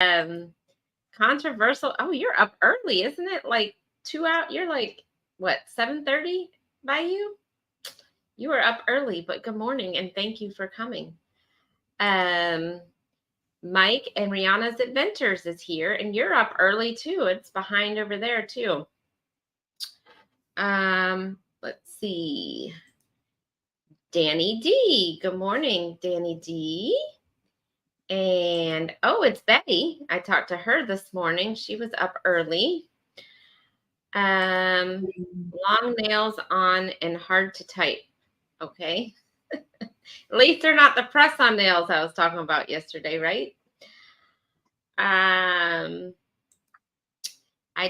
Um, controversial. Oh, you're up early, isn't it? Like 2 hours. You're like what, 7:30 by you? You were up early, but good morning and thank you for coming. Um, Mike and Rihanna's Adventures is here, and you're up early too. It's behind over there too. Let's see. Danny D. Good morning, Danny D. And oh, it's Betty. I talked to her this morning. She was up early. Long nails on and hard to type. Okay. At least they're not the press-on nails I was talking about yesterday, right? I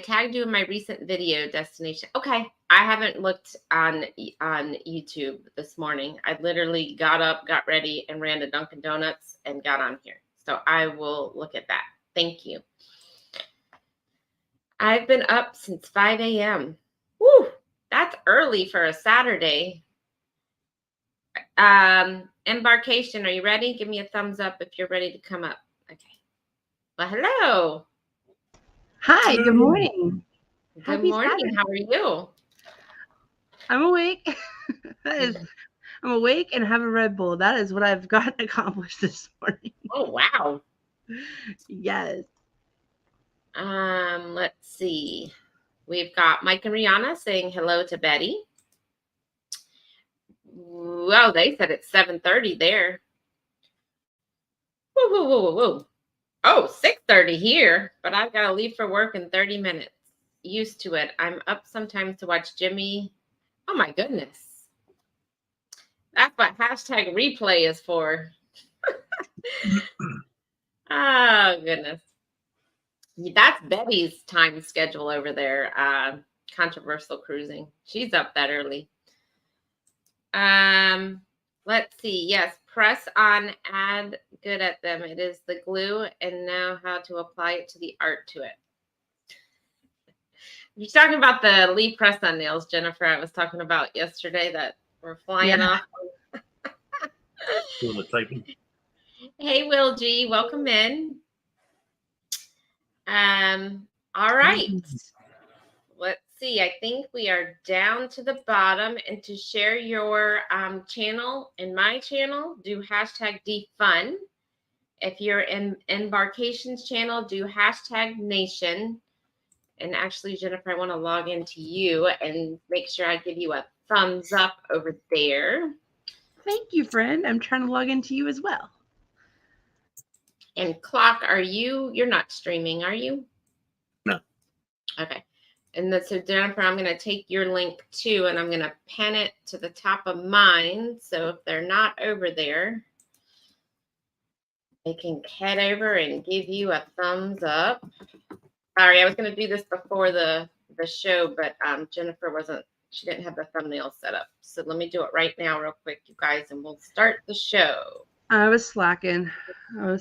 tagged you in my recent video destination. Okay. I haven't looked on YouTube this morning. I literally got up, got ready, and ran to Dunkin' Donuts and got on here. So I will look at that. Thank you. I've been up since 5 a.m. Woo, that's early for a Saturday. Embarkation, are you ready? Give me a thumbs up if you're ready to come up. Okay. Well, hello. Hi, good morning. Good morning. How are you? I'm awake. I'm awake and have a Red Bull. That is what I've gotten accomplished this morning. Oh, wow. Yes. Let's see. We've got Mike and Rihanna saying hello to Betty. Well, they said it's 7:30 there. Woo, woo, woo, woo, woo. Oh, 6:30 here, but I've got to leave for work in 30 minutes. Used to it. I'm up sometimes to watch Jimmy. Oh my goodness. That's what hashtag replay is for. Oh goodness. That's Betty's time schedule over there. Controversial cruising. She's up that early. Let's see. Yes, press on, add good at them. It is the glue, and now how to apply it to the art to it. You're talking about the Lee press on nails, Jennifer. I was talking about yesterday that were flying off. Hey, Will G, welcome in. All right. Let's see. I think we are down to the bottom. And to share your channel and my channel, do hashtag defun. If you're in Embarkations channel, do hashtag nation. And actually, Jennifer, I want to log into you and make sure I give you a thumbs up over there. Thank you, friend. I'm trying to log into you as well. And Klock, you're not streaming, are you? No. Okay. And then, so Jennifer, I'm going to take your link too, and I'm going to pin it to the top of mine. So if they're not over there, they can head over and give you a thumbs up. Sorry, I was going to do this before the show, but Jennifer she didn't have the thumbnail set up. So let me do it right now real quick, you guys, and we'll start the show. I was slacking. Okay.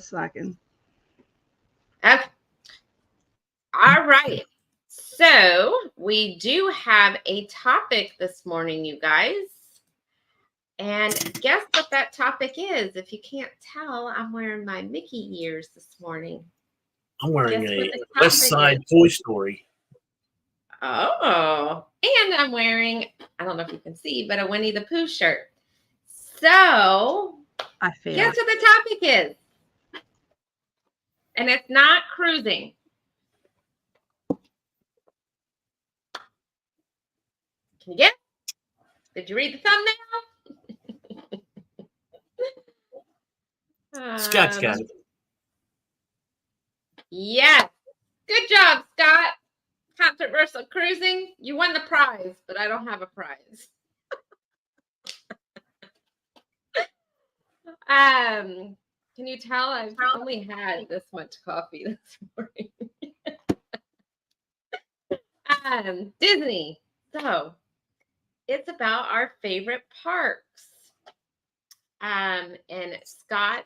All right. So we do have a topic this morning, you guys. And guess what that topic is? If you can't tell, I'm wearing my Mickey ears this morning. I'm wearing a West Side Toy Story. Oh, and I'm wearing, I don't know if you can see, but a Winnie the Pooh shirt. So, guess what the topic is? And it's not cruising. Can you guess? Did you read the thumbnail? Scott's got it. Yes. Good job, Scott. Controversial cruising. You won the prize, but I don't have a prize. Can you tell I've only had this much coffee this morning? Disney. So it's about our favorite parks. And Scott,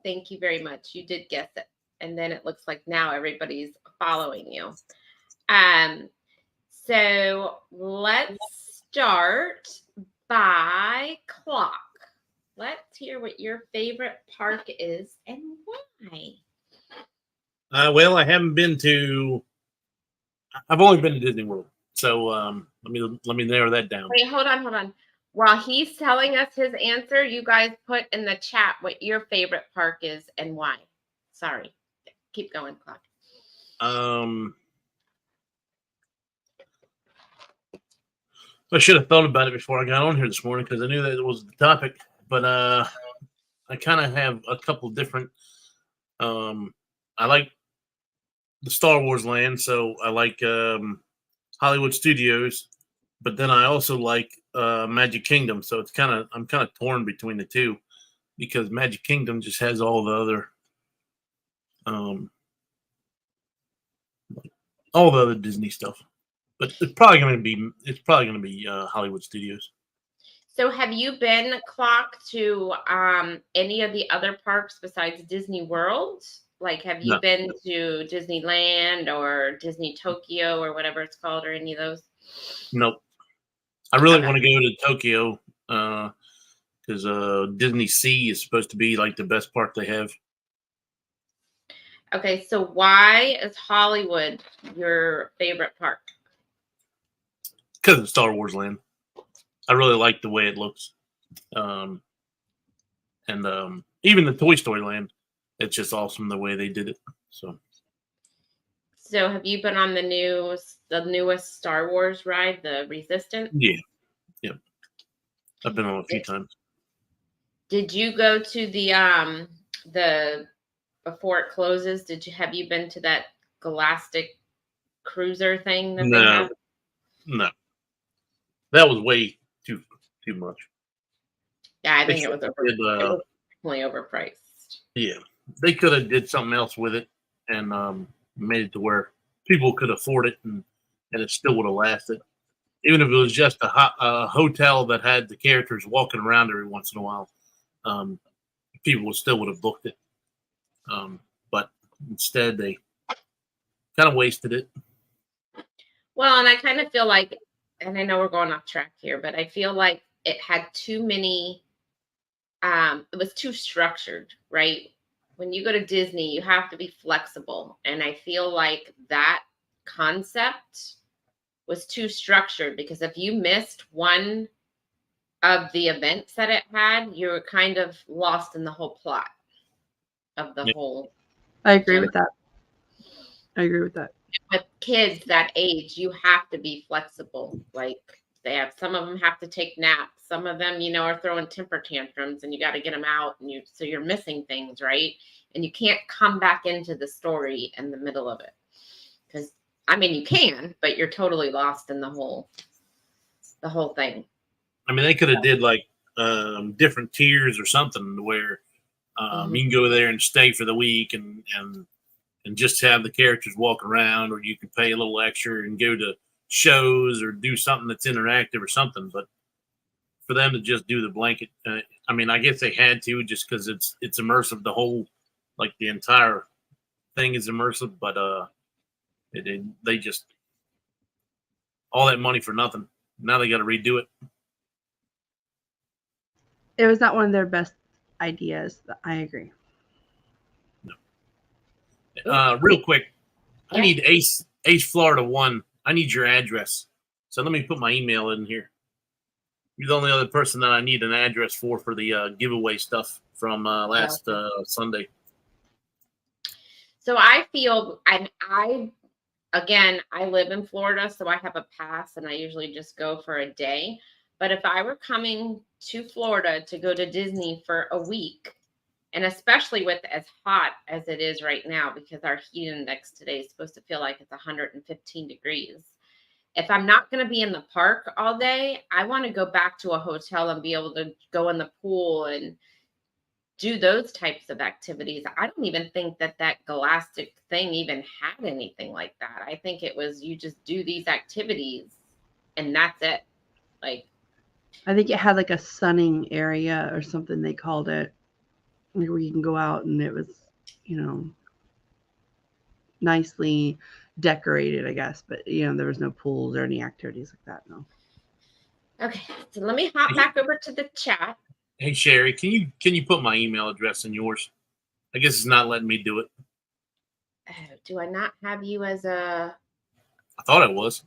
thank you very much. You did guess it. And then it looks like now everybody's following you. So let's start by Klock. Let's hear what your favorite park is and why. Well, I haven't been to. I've only been to Disney World, so let me narrow that down. Wait, hold on. While he's telling us his answer, you guys put in the chat what your favorite park is and why. Sorry, keep going, Klock. I should have thought about it before I got on here this morning because I knew that it was the topic. But I kind of have a couple different. I like the Star Wars land, so I like Hollywood Studios, but then I also like Magic Kingdom. So I'm kind of torn between the two because Magic Kingdom just has all the other Disney stuff. But it's probably going to be Hollywood Studios. So have you been, Klock, to any of the other parks besides Disney World? Like, have you been to Disneyland or Disney Tokyo or whatever it's called, or any of those? Nope. I really want to go to Tokyo because Disney Sea is supposed to be like the best park they have. Okay, so why is Hollywood your favorite park? Because of Star Wars Land. I really like the way it looks. And even the Toy Story Land, it's just awesome the way they did it. So have you been on the newest Star Wars ride, the Resistance? Yeah. Yep. I've been on a few times. Did you go to the before it closes? Have you been to that Galactic Cruiser thing that they have? No. That was way too much. Yeah, I think it was definitely overpriced. Yeah, they could have did something else with it and made it to where people could afford it and it still would have lasted. Even if it was just a hotel that had the characters walking around every once in a while, people still would have booked it. But instead, they kind of wasted it. Well, and I kind of feel like, and I know we're going off track here, but I feel like it had too many, it was too structured, right? When you go to Disney, you have to be flexible. And I feel like that concept was too structured because if you missed one of the events that it had, you were kind of lost in the whole plot of the whole. I agree with that. With kids that age, you have to be flexible. Like some of them have to take naps. Some of them, are throwing temper tantrums and you got to get them out so you're missing things, right? And you can't come back into the story in the middle of it. Because, you can, but you're totally lost in the whole thing. They could have did like different tiers or something where you can go there and stay for the week and just have the characters walk around, or you can pay a little extra and go to shows or do something that's interactive or something. But for them to just do the blanket, I guess they had to just because it's immersive. The whole, like the entire thing is immersive, but they just all that money for nothing. Now they got to redo it. It was not one of their best ideas. I agree. Real quick, I need Ace Florida 1. I need your address. So let me put my email in here. You're the only other person that I need an address for the giveaway stuff from last Sunday. So I feel, I live in Florida, so I have a pass and I usually just go for a day. But if I were coming to Florida to go to Disney for a week, and especially with as hot as it is right now, because our heat index today is supposed to feel like it's 115 degrees. If I'm not going to be in the park all day, I want to go back to a hotel and be able to go in the pool and do those types of activities. I don't even think that Galactic thing even had anything like that. I think it was you just do these activities and that's it. Like, I think it had like a sunning area or something they called it, where you can go out and it was, nicely decorated, I guess. But, there was no pools or any activities like that. No. Okay. So let me hop back over to the chat. Hey, Sherry, can you put my email address in yours? I guess it's not letting me do it. do I not have you as a? I thought it was.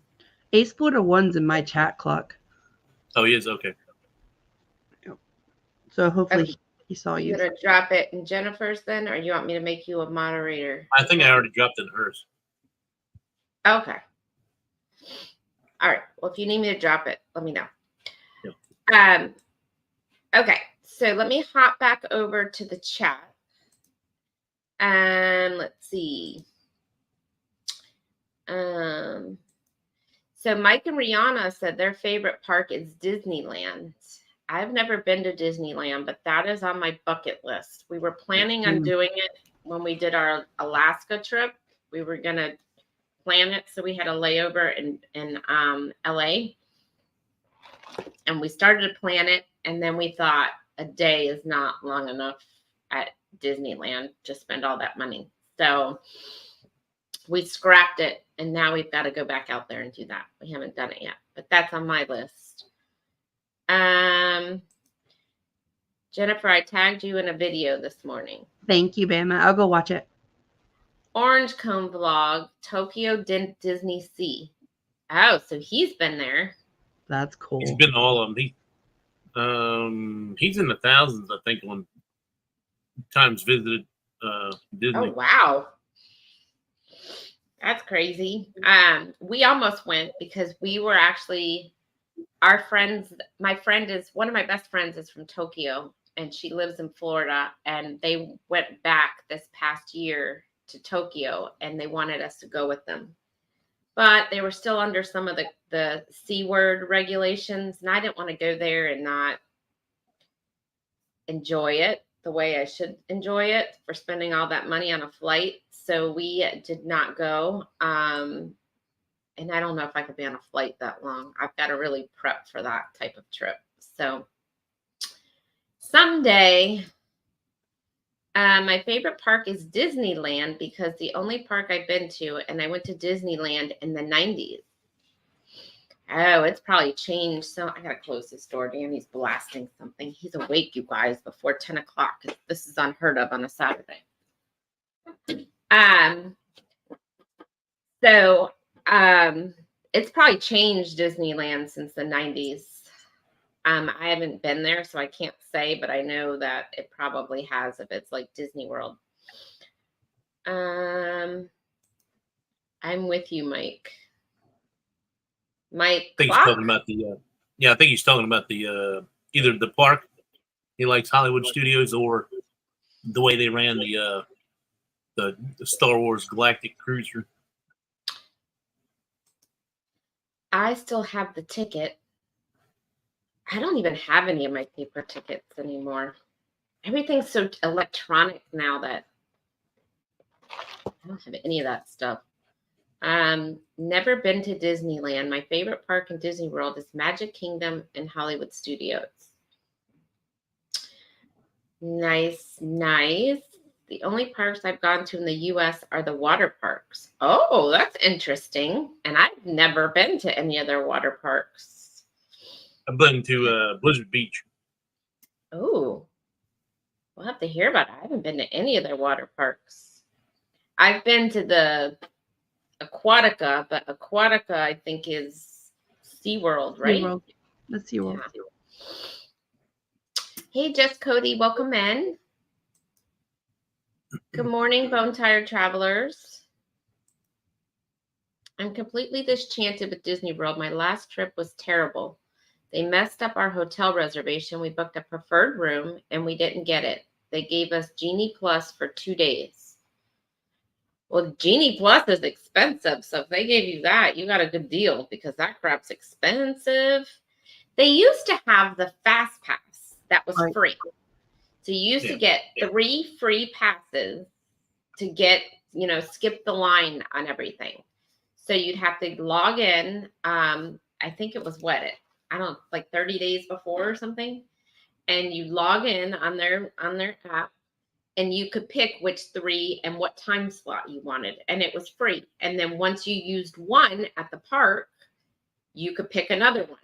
Ace Porter 1's in my chat, Klock. Oh, he is? Okay. So hopefully Okay. he saw You you. gonna drop it in Jennifer's then, or you want me to make you a moderator? I think I already dropped it in hers. Okay. All right. Well, if you need me to drop it, let me know. Yeah. Okay. So let me hop back over to the chat. And let's see. So Mike and Rihanna said their favorite park is Disneyland. I've never been to Disneyland, but that is on my bucket list. We were planning on doing it when we did our Alaska trip. We were going to plan it. So we had a layover in LA. And we started to plan it. And then we thought a day is not long enough at Disneyland to spend all that money. So we scrapped it. And now we've got to go back out there and do that. We haven't done it yet, but that's on my list. Jennifer, I tagged you in a video this morning. Thank you, Bama. I'll go watch it. Orange Cone vlog, Tokyo Disney Sea. Oh, so he's been there. That's cool. He's been to all of them. He's in the thousands, I think, on times visited Disney. Oh, wow. That's crazy. We almost went because we were actually, our friends, one of my best friends is from Tokyo and she lives in Florida, and they went back this past year to Tokyo and they wanted us to go with them. But they were still under some of the C word regulations, and I didn't want to go there and not enjoy it the way I should enjoy it for spending all that money on a flight. So we did not go. And I don't know if I could be on a flight that long. I've got to really prep for that type of trip. So someday, my favorite park is Disneyland because the only park I've been to, and I went to Disneyland in the 90s. Oh, it's probably changed. So I got to close this door. Danny's blasting something. He's awake, you guys, before 10 o'clock. This is unheard of on a Saturday. It's probably changed Disneyland since the 90s. I haven't been there, so I can't say, but I know that it probably has if it's like Disney World. I'm with you, Mike. Mike, I think he's talking about I think he's talking about the either the park. He likes Hollywood Studios or the way they ran the Star Wars Galactic Cruiser. I still have the ticket. I don't even have any of my paper tickets anymore. Everything's so electronic now that I don't have any of that stuff. Never been to Disneyland. My favorite park in Disney World is Magic Kingdom and Hollywood Studios. Nice, nice. The only parks I've gone to in the U.S. are the water parks. Oh, that's interesting. And I've never been to any other water parks. I've been to Blizzard Beach. Oh, we'll have to hear about it. I haven't been to any of their water parks. I've been to the Aquatica, but Aquatica, I think, is SeaWorld, right? SeaWorld. That's SeaWorld. Yeah. Hey, Jess Cody, welcome in. Good morning, Bone Tired Travelers. I'm completely disenchanted with Disney World. My last trip was terrible. They messed up our hotel reservation. We booked a preferred room, and we didn't get it. They gave us Genie Plus for 2 days. Well, Genie Plus is expensive, so if they gave you that, you got a good deal because that crap's expensive. They used to have the Fast Pass that was free. So you used to get 3 free passes to get, skip the line on everything. So you'd have to log in. I think it was like 30 days before or something. And you log in on their app. And you could pick which 3 and what time slot you wanted. And it was free. And then once you used one at the park, you could pick another one.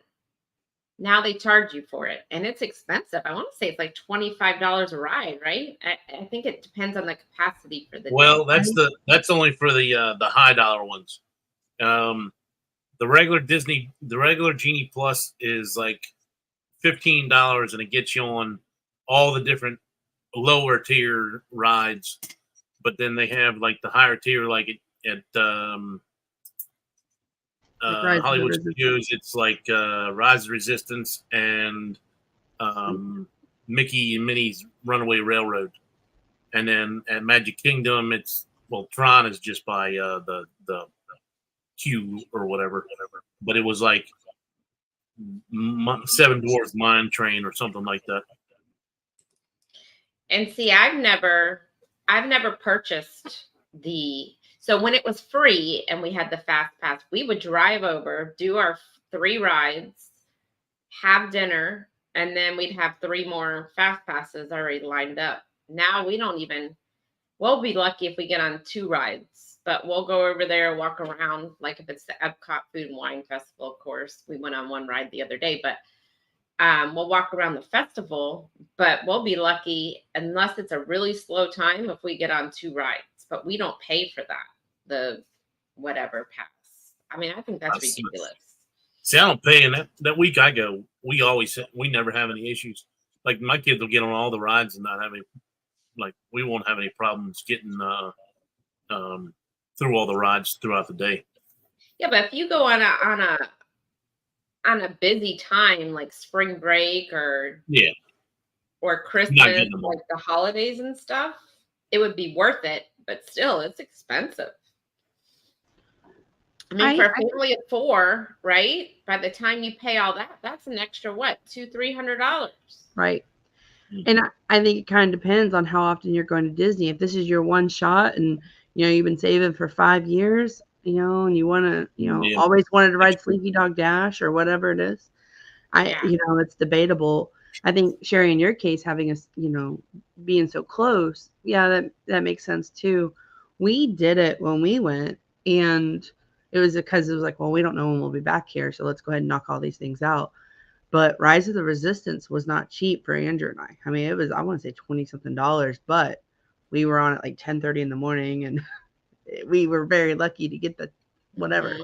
Now they charge you for it, and it's expensive. I want to say it's like $25 a ride, right? I think it depends on the capacity for the Well, day. that's only for the high dollar ones. The regular Genie Plus is like $15, and it gets you on all the different lower tier rides. But then they have like the higher tier, like at Like Rise of the Hollywood Resistance. Studios, it's like Rise of Resistance and Mickey and Minnie's Runaway Railroad. And then at Magic Kingdom, it's Tron is just by the queue or whatever. But it was like Seven Dwarfs Mine Train or something like that. And see, I've never purchased so when it was free and we had the fast pass, we would drive over, do our 3 rides, have dinner, and then we'd have 3 more fast passes already lined up. Now we'll be lucky if we get on 2 rides, but we'll go over there, walk around, like if it's the Epcot Food and Wine Festival, of course. We went on 1 ride the other day, but we'll walk around the festival, but we'll be lucky unless it's a really slow time if we get on 2 rides, but we don't pay for that, the whatever pass. I mean, I think that's ridiculous. See, I don't pay, and that week I go, we never have any issues. Like my kids will get on all the rides and not have any, like we won't have any problems getting through all the rides throughout the day. Yeah, but if you go on a busy time like spring break or Christmas, like the holidays and stuff, it would be worth it, but still it's expensive. I mean, for a family of 4, right? By the time you pay all that, that's an extra what, $200-$300, right? And I think it kind of depends on how often you're going to Disney. If this is your one shot, and you've been saving for 5 years, and you want to, always wanted to ride Sleepy Dog Dash or whatever it is, it's debatable. I think Sherry, in your case, having us, being so close, that makes sense too. We did it when we went, and it was because it was like, well, we don't know when we'll be back here, so let's go ahead and knock all these things out. But Rise of the Resistance was not cheap for Andrew and I. I mean, it was, I want to say $20-something, but we were on at like 10:30 in the morning, and we were very lucky to get the whatever. Mm-hmm.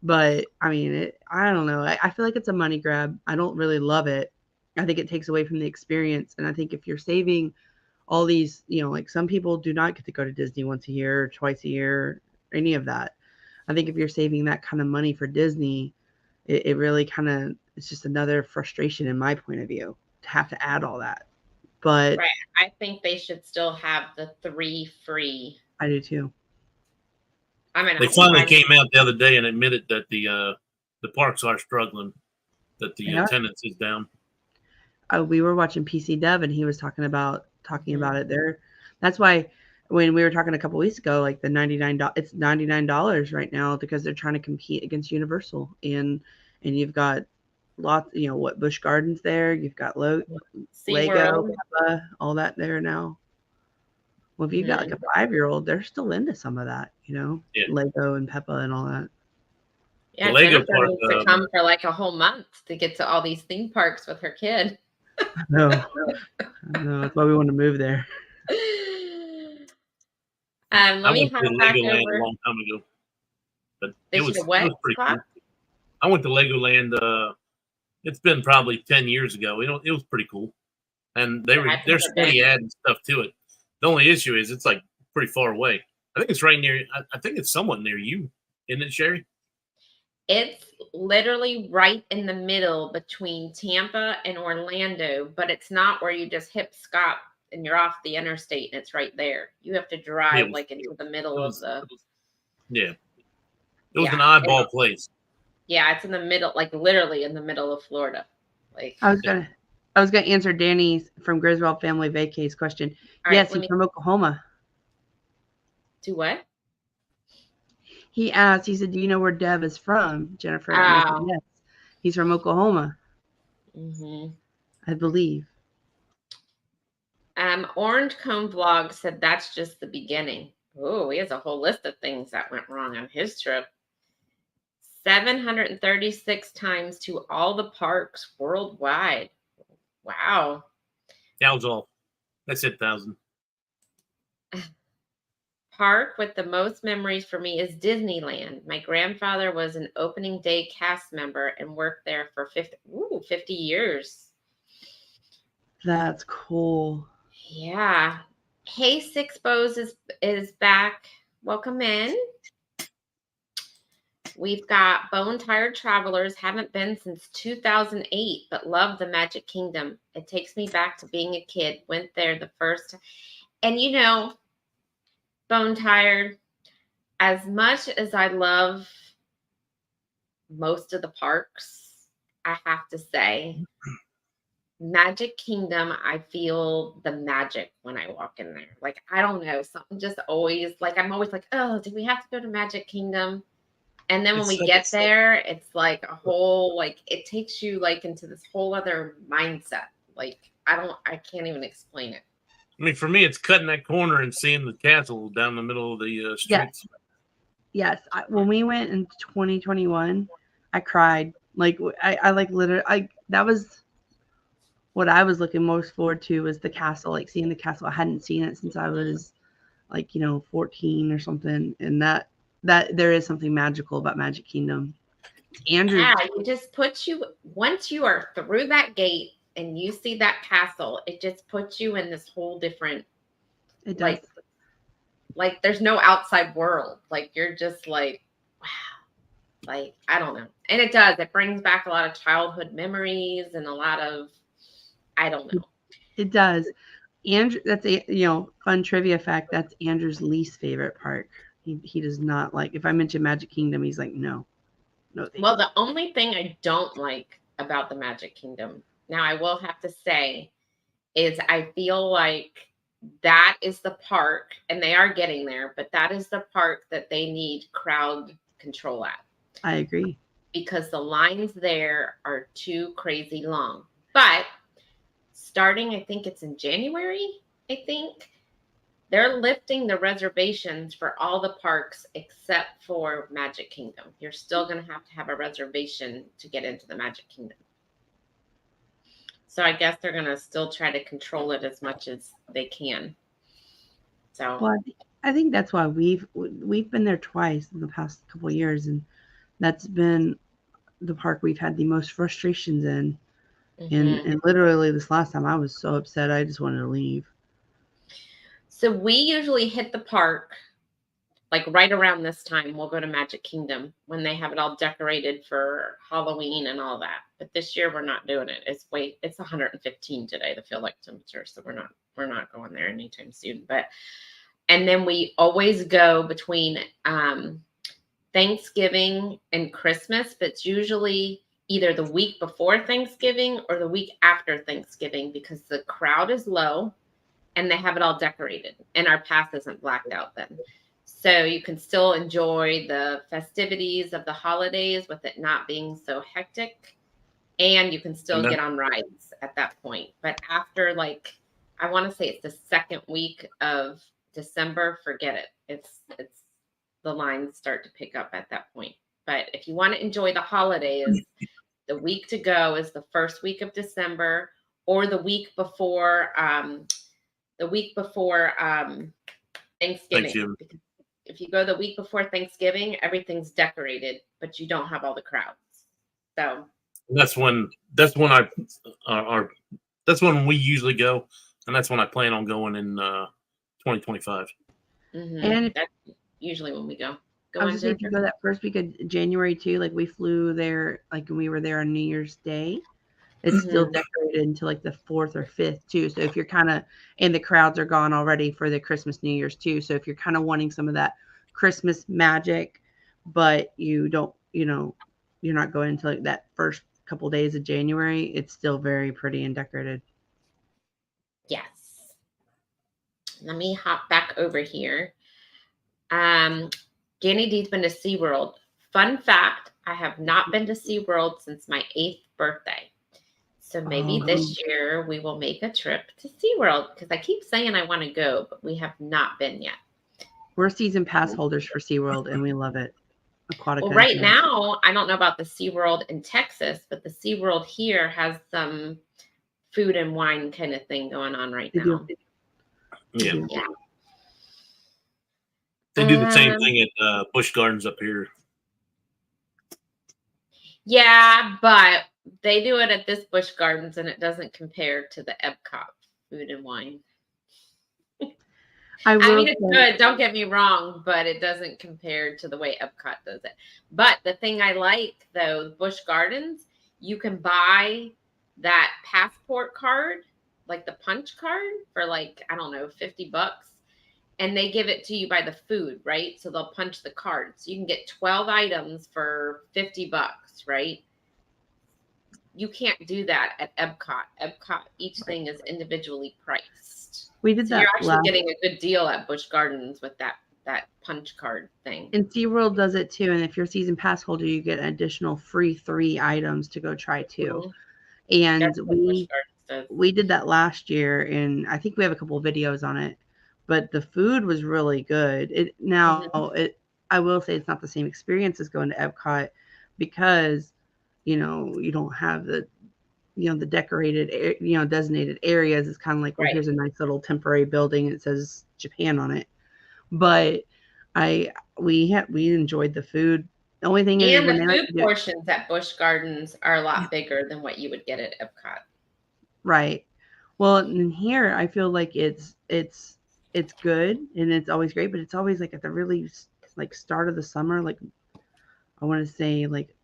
But I mean, I don't know. I feel like it's a money grab. I don't really love it. I think it takes away from the experience. And I think if you're saving all these, like some people do not get to go to Disney once a year or twice a year, or any of that. I think if you're saving that kind of money for Disney, it really kind of, it's just another frustration in my point of view to have to add all that. But right. I think they should still have the 3 free. I do too. I mean, they finally came out the other day and admitted that the parks are struggling, that the attendance is down. We were watching PC Dev, and he was talking about it there. That's why when we were talking a couple weeks ago, like the it's $99 right now because they're trying to compete against Universal, and you've got lots, Busch Gardens there, you've got Lego, Peppa, all that there now. Well, if you've got like a 5-year-old, they're still into some of that, Lego and Peppa and all that. Yeah, Jennifer needs to come for like a whole month to get to all these theme parks with her kid. No, that's why we want to move there. Let me hop back over. A long time ago, but it was pretty cool. I went to Legoland. It's been probably 10 years ago. It was pretty cool, and they're steady adding stuff to it. The only issue is it's like pretty far away. I think it's right near. I think it's somewhat near you, isn't it, Sherry? It's literally right in the middle between Tampa and Orlando, but it's not where you just hip stop and you're off the interstate and it's right there. You have to drive into the middle of the. Yeah. It was an oddball place. Yeah, it's in the middle, like literally in the middle of Florida. Like I was gonna answer Danny from Griswold Family Vacays question. Yes, he's from Oklahoma. Do what? He asked, he said, do you know where Dev is from, Jennifer? Oh. Yes. He's from Oklahoma. Mm-hmm. I believe. Orange Cone Vlog said that's just the beginning. Oh, he has a whole list of things that went wrong on his trip. 736 times to all the parks worldwide. Wow. That was all. That's it, 1,000. Park with the most memories for me is Disneyland. My grandfather was an opening day cast member and worked there for 50 years. That's cool. Yeah. Hey, Six Bows is back. Welcome in. We've got Bone Tired Travelers. Haven't been since 2008, but love the Magic Kingdom. It takes me back to being a kid. Went there the first time. And you know, Bone Tired, as much as I love most of the parks, I have to say, Magic Kingdom, I feel the magic when I walk in there. Like, I don't know, something just always, like, I'm always like, oh, do we have to go to Magic Kingdom? And then when we get there, it's like a whole, like, it takes you like into this whole other mindset. Like, I can't even explain it. I mean, for me, it's cutting that corner and seeing the castle down the middle of the streets. Yes. When we went in 2021, I cried. Like, I like literally, that was what I was looking most forward to, was the castle, like seeing the castle. I hadn't seen it since I was like, 14 or something. And that there is something magical about Magic Kingdom. Andrew. Yeah, it just puts you, once you are through that gate and you see that castle, it just puts you in this whole different, it does. Like there's no outside world. Like, you're just like, wow. Like, I don't know. And it does. It brings back a lot of childhood memories and a lot of, I don't know. It does. Andrew, that's a fun trivia fact. That's Andrew's least favorite park. He does not like, if I mention Magic Kingdom, he's like, no. Well, the only thing I don't like about the Magic Kingdom, now I will have to say, is I feel like that is the park, and they are getting there, but that is the park that they need crowd control at. I agree. Because the lines there are too crazy long. But starting, I think it's in January, they're lifting the reservations for all the parks except for Magic Kingdom. You're still going to have a reservation to get into the Magic Kingdom. So I guess they're going to still try to control it as much as they can. So, well, I think that's why we've been there twice in the past couple of years, and that's been the park we've had the most frustrations in. Mm-hmm. And literally this last time, I was so upset, I just wanted to leave. So we usually hit the park like right around this time. We'll go to Magic Kingdom when they have it all decorated for Halloween and all that. But this year we're not doing it. It's 115 today, the feel like temperature. So we're not going there anytime soon. And then we always go between Thanksgiving and Christmas, but it's usually either the week before Thanksgiving or the week after Thanksgiving, because the crowd is low and they have it all decorated and our pass isn't blacked out then. So you can still enjoy the festivities of the holidays with it not being so hectic, and you can still get on rides at that point. But after, like, I want to say it's the second week of December, forget it. It's the lines start to pick up at that point. But if you want to enjoy the holidays, the week to go is the first week of December or the week before Thanksgiving. If you go the week before Thanksgiving, everything's decorated, but you don't have all the crowds. So that's when we usually go, and that's when I plan on going in 2025. Mm-hmm. And that's usually when we go. I was going to go that first week of January too. Like, we flew there, like, we were there on New Year's Day. It's still decorated until like the 4th or 5th too. So if you're and the crowds are gone already for the Christmas, New Year's too. So if you're kind of wanting some of that Christmas magic, but you don't, you're not going until like that first couple days of January, it's still very pretty and decorated. Yes. Let me hop back over here. Danny D's been to SeaWorld. Fun fact, I have not been to SeaWorld since my 8th birthday. So maybe this year we will make a trip to SeaWorld, because I keep saying I want to go, but we have not been yet. We're season pass holders for SeaWorld, and we love it. aquatic. Well, right now, I don't know about the SeaWorld in Texas, but the SeaWorld here has some food and wine kind of thing going on right now. Yeah. Yeah. They do the same thing at Busch Gardens up here. Yeah, but they do it at this Busch Gardens, and it doesn't compare to the Epcot food and wine. I mean, it's good. Don't get me wrong, but it doesn't compare to the way Epcot does it. But the thing I like, though, Busch Gardens, you can buy that passport card, like the punch card, for like, I don't know, $50. And they give it to you by the food, right? So they'll punch the card. So you can get 12 items for $50, right? You can't do that at Epcot. Epcot, each thing is individually priced. We did so that. You're actually getting a good deal at Busch Gardens with that punch card thing. And SeaWorld does it too. And if you're a season pass holder, you get an additional free 3 items to go try too. And we did that last year, and I think we have a couple of videos on it. But the food was really good. I will say it's not the same experience as going to Epcot because, you don't have the decorated, designated areas. It's kind of like, well, here's a nice little temporary building. It says Japan on it. But we enjoyed the food. The only thing is, the food portions at Busch Gardens are a lot bigger than what you would get at Epcot. Right. Well, in here, I feel like it's good and it's always great, but it's always like at the really like start of the summer, like I want to say like,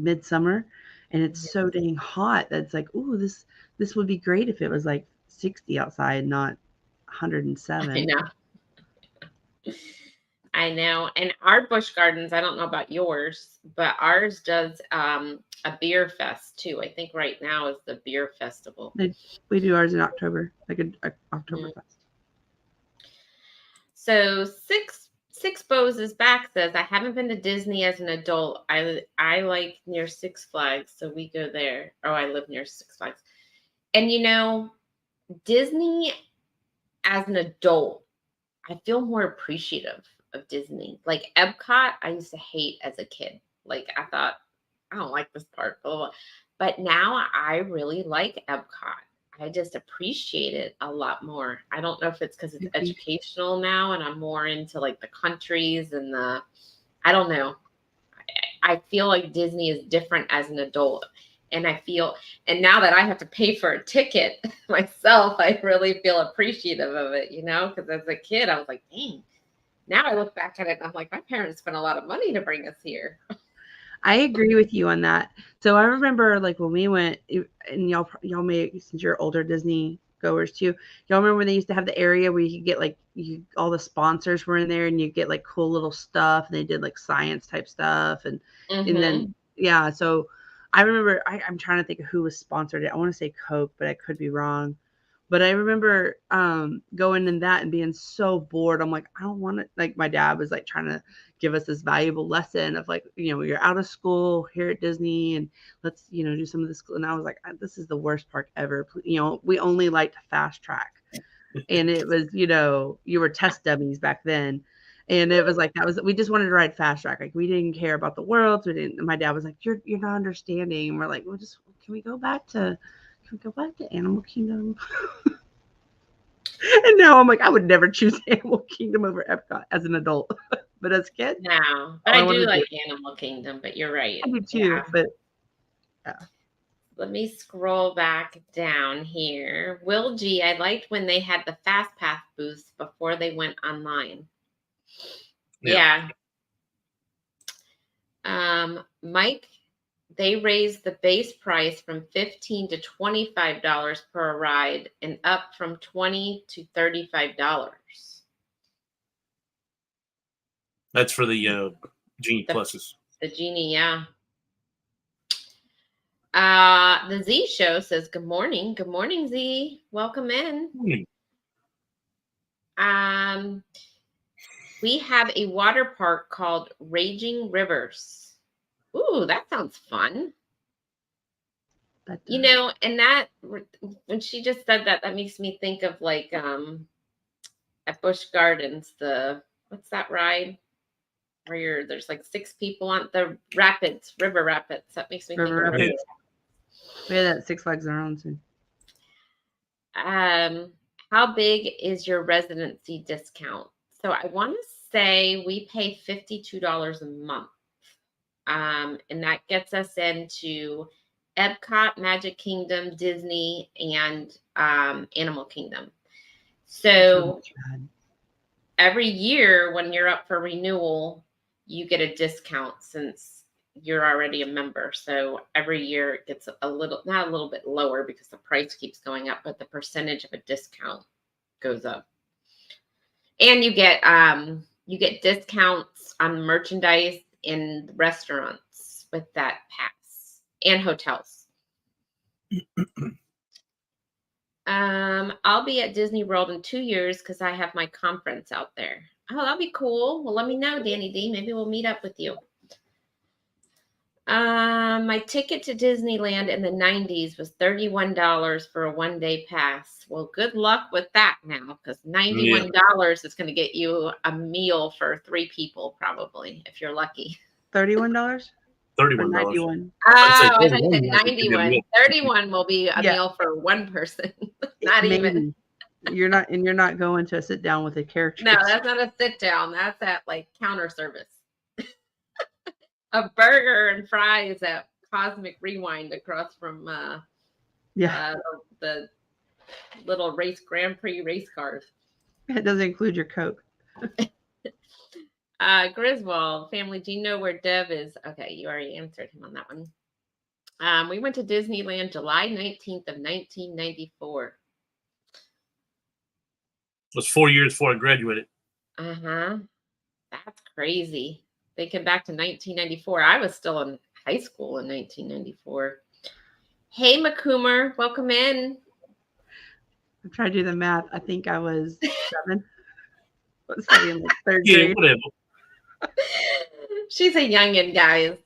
midsummer, and it's so dang hot that it's like, ooh, this would be great if it was like 60 outside, not 107. I know. And our Busch Gardens, I don't know about yours, but ours does a beer fest too. I think right now is the beer festival. We do ours in October, like an October fest. So Six Bows is back says, I haven't been to Disney as an adult. I like near Six Flags, so we go there. Oh, I live near Six Flags. And Disney as an adult, I feel more appreciative of Disney. Like Epcot, I used to hate as a kid. Like I thought, I don't like this part, blah, blah, blah. But now I really like Epcot. I just appreciate it a lot more. I don't know if it's because it's educational now and I'm more into like the countries and I don't know. I feel like Disney is different as an adult. And now that I have to pay for a ticket myself, I really feel appreciative of it, because as a kid, I was like, dang. Now I look back at it and I'm like, my parents spent a lot of money to bring us here. I agree with you on that. So I remember like when we went, and y'all may, since you're older Disney goers too, y'all remember when they used to have the area where you could get like all the sponsors were in there and you get like cool little stuff, and they did like science type stuff and then so I remember I'm trying to think of who was sponsored it. I want to say Coke, but I could be wrong. But I remember going in that and being so bored. I'm like, I don't want to, like my dad was like trying to give us this valuable lesson of like, you're out of school here at Disney and let's, do some of this. And I was like, this is the worst park ever. We only liked Fast Track. And it was, you were test dummies back then. And it was like, we just wanted to ride Fast Track. Like we didn't care about the world. My dad was like, you're not understanding. And we're like, can we go back to Animal Kingdom? And now I'm like, I would never choose Animal Kingdom over Epcot as an adult. But as a kid, no. But I do like Animal Kingdom, but you're right. I do too, but Let me scroll back down here. Will G, I liked when they had the Fast Pass booths before they went online. Yeah. Mike, they raised the base price from $15 to $25 per ride and up from $20 to $35. That's for the Genie Pluses. The Genie, yeah. The Z Show says, good morning. Good morning, Z. Welcome in. Good morning. We have a water park called Raging Rivers. Ooh, that sounds fun. And that, when she just said that, that makes me think of like at Busch Gardens, what's that ride? where there's like 6 people on the rapids, river rapids. That makes me think of Rapids. We had that Six Flags in our own soon. How big is your residency discount? So I want to say we pay $52 a month. And that gets us into Epcot, Magic Kingdom, Disney, and Animal Kingdom. So every year when you're up for renewal, you get a discount since you're already a member. So every year it gets a little, not a little bit lower because the price keeps going up, but the percentage of a discount goes up. And you get discounts on merchandise in restaurants with that pass and hotels. I'll be at Disney World in 2 years because I have my conference out there. Oh, that'll be cool. Well, let me know, Danny D. Maybe we'll meet up with you. My ticket to Disneyland in the 90s was $31 for a one-day pass. Well, good luck with that now, because $91 is going to get you a meal for 3 people, probably, if you're lucky. $31? $31. 91. Oh, I thought you said 91. 31 will be a meal for 1 person. Not maybe. Even. You're not going to sit down with a character. No, that's not a sit down. That's at like counter service. A burger and fries at Cosmic Rewind across from the little Grand Prix race cars. It doesn't include your Coke. Griswold family, do you know where Dev is? Okay, you already answered him on that one. We went to Disneyland July 19th of 1994. It was 4 years before I graduated. That's crazy. Thinking back to 1994, I was still in high school in 1994. Hey, McCoomer, welcome in. I'm trying to do the math. I think I was 7. I was studying like 3rd grade. Whatever. She's a youngin', guys.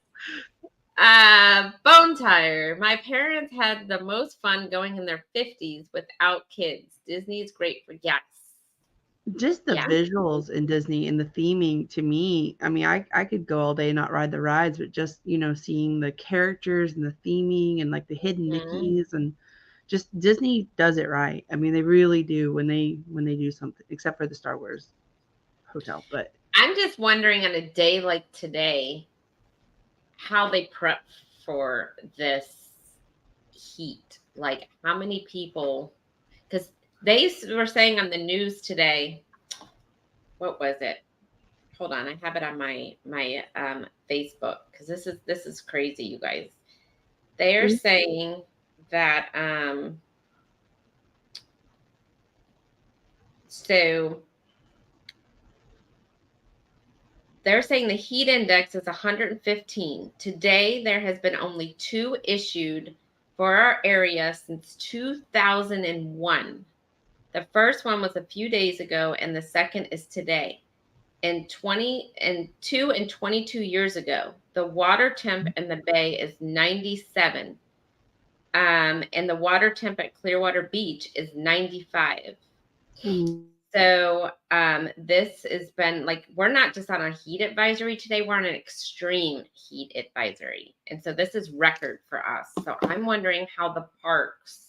Bone Tire. My parents had the most fun going in their 50s without kids. Disney's great for yes. Just the visuals in Disney and the theming to me. I mean, I could go all day and not ride the rides, but just, seeing the characters and the theming and like the hidden Mickeys and just Disney does it right. I mean, they really do when they do something, except for the Star Wars hotel. But I'm just wondering on a day like today, how they prep for this heat. Like how many people, because they were saying on the news today, what was it? Hold on, I have it on my Facebook because this is crazy, you guys. They are saying that so they're saying the heat index is 115. Today there has been only 2 issued for our area since 2001. The first one was a few days ago, and the second is today. And 2 and 22 years ago, the water temp in the bay is 97. And the water temp at Clearwater Beach is 95. So this has been like, we're not just on a heat advisory today, we're on an extreme heat advisory. And so this is record for us. So I'm wondering how the parks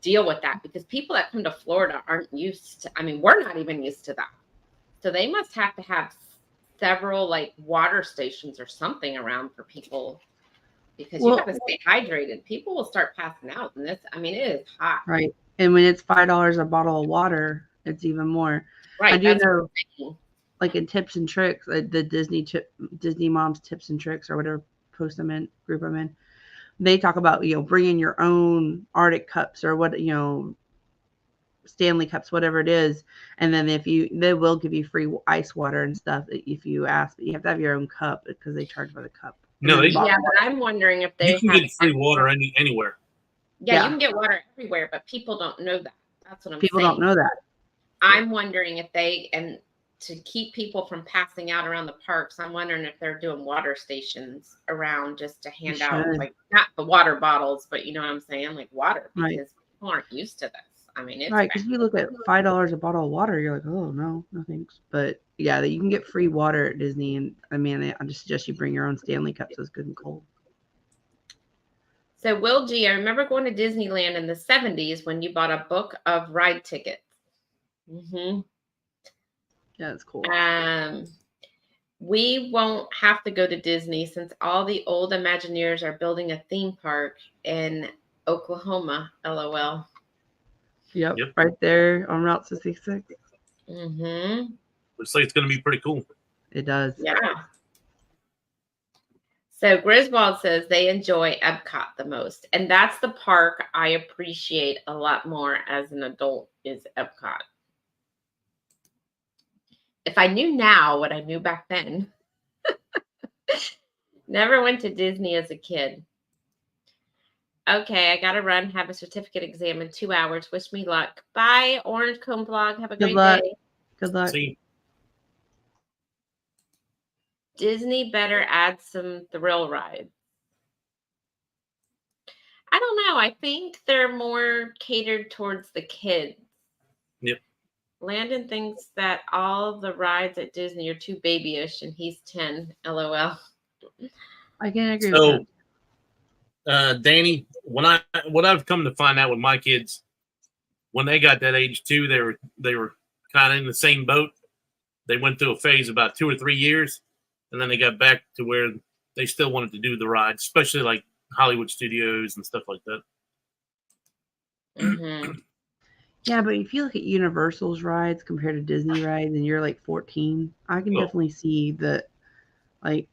deal with that, because people that come to Florida aren't used to, we're not even used to that. So they must have to have several like water stations or something around for people, because you got to stay hydrated. People will start passing out in this. It is hot. Right. And when it's $5 a bottle of water, it's even more. Right. I do know, like in tips and tricks, the Disney Moms tips and tricks or whatever, group them in. They talk about, bringing your own Arctic cups or what, Stanley cups, whatever it is. And then they will give you free ice water and stuff if you ask, but you have to have your own cup because they charge by the cup. No, but I'm wondering if they you can get free water anywhere. Yeah, you can get water everywhere, but people don't know that. That's what I'm saying. People don't know that. I'm wondering if and to keep people from passing out around the parks, I'm wondering if they're doing water stations around just to hand out, like not the water bottles, but you know what I'm saying, like water, because people aren't used to this. I mean, it's right, because you look at $5 a bottle of water, you're like, oh no thanks. But yeah, you can get free water at Disney, and I mean, I just suggest you bring your own Stanley Cup so it's good and cold. So Will G, I remember going to Disneyland in the 70s when you bought a book of ride tickets. Yeah, that's cool. We won't have to go to Disney since all the old Imagineers are building a theme park in Oklahoma. LOL. Yep. Right there on Route 66. Looks like it's going to be pretty cool. It does. Yeah. So Griswold says they enjoy Epcot the most. And that's the park I appreciate a lot more as an adult is Epcot. If I knew now what I knew back then. Never went to Disney as a kid. Okay, I got to run. Have a certificate exam in 2 hours. Wish me luck. Bye, Orange Cone Blog. Have a great day. Good luck. See. Disney better add some thrill rides. I don't know. I think they're more catered towards the kids. Yep. Landon thinks that all the rides at Disney are too babyish, and he's 10. LOL. I can agree with that. Danny, what I've come to find out with my kids, when they got that age too, they were kind of in the same boat. They went through a phase about 2 or 3 years, and then they got back to where they still wanted to do the rides, especially like Hollywood Studios and stuff like that. Yeah, but if you look at Universal's rides compared to Disney rides and you're like 14, I can definitely see that. Like,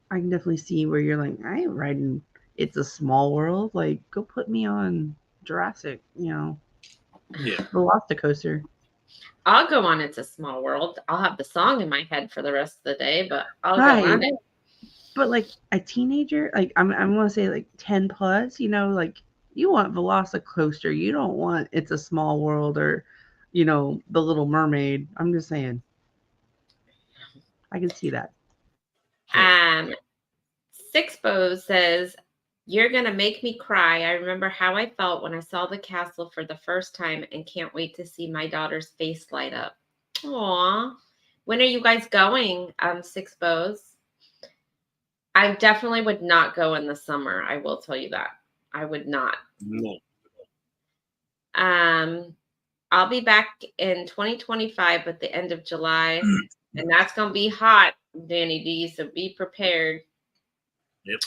I can definitely see where you're like, I ain't riding It's a Small World. Like, go put me on Jurassic, Yeah. Velocicoaster. I'll go on It's a Small World. I'll have the song in my head for the rest of the day, but I'll go on it. But like a teenager, like I'm going to say like 10 plus, like you want Velocicoaster. You don't want It's a Small World or, The Little Mermaid. I'm just saying. I can see that. Sixbo says, you're going to make me cry. I remember how I felt when I saw the castle for the first time and can't wait to see my daughter's face light up. Aw. When are you guys going, Sixbos? I definitely would not go in the summer. I will tell you that. I would not. No. I'll be back in 2025 at the end of July, and that's going to be hot, Danny D, so be prepared. Yep.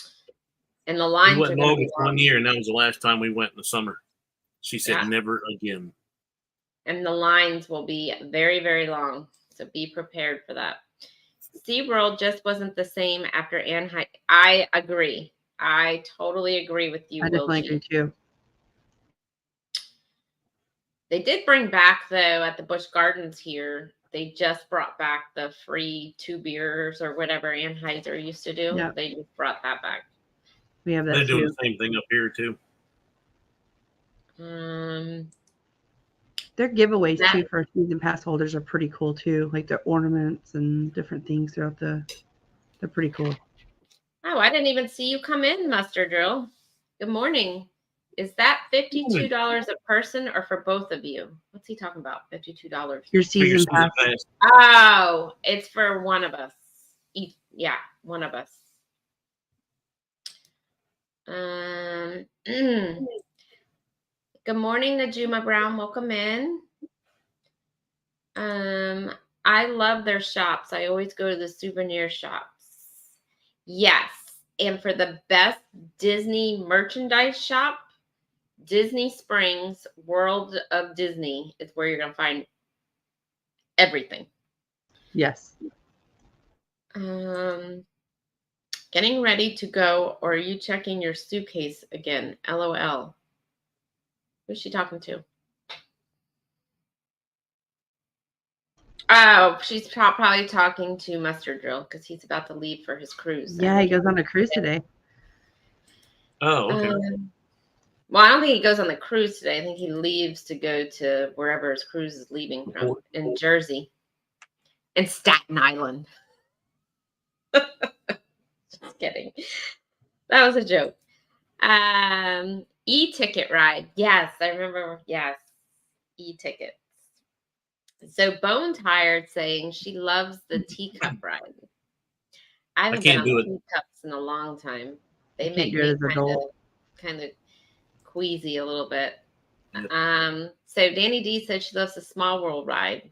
And the lines we went are going to be long. 1 year, and that was the last time we went in the summer. She said never again. And the lines will be very, very long, so be prepared for that. SeaWorld just wasn't the same after Anaheim. I agree. I totally agree with you, I definitely agree too. They did bring back, though, at the Busch Gardens here, they just brought back the free 2 beers or whatever Anheuser used to do. Yep. They just brought that back. We have that They're doing the same thing up here too. Their giveaways too for season pass holders are pretty cool too. Like their ornaments and different things throughout they're pretty cool. Oh, I didn't even see you come in, Mustard Drill. Good morning. Is that $52 a person or for both of you? What's he talking about? $52. Your season pass. Oh, it's for one of us. Yeah, one of us. Good morning, Najuma Brown. Welcome in. I love their shops. I always go to the souvenir shops. Yes. And for the best Disney merchandise shop, Disney Springs World of Disney is where you're going to find everything. Yes. Getting ready to go, or are you checking your suitcase again? LOL. Who's she talking to? Oh, she's probably talking to Mustard Drill because he's about to leave for his cruise. Yeah, he goes on a cruise today. Oh, okay. Well, I don't think he goes on the cruise today. I think he leaves to go to wherever his cruise is leaving from, in Jersey. In Staten Island. Just kidding. That was a joke. E-ticket ride. Yes, I remember. Yes. e-tickets. So Bone Tired saying she loves the teacup ride. I haven't been on teacups in a long time. They make me kind of queasy a little bit. Yeah. So Danny D said she loves the Small World ride.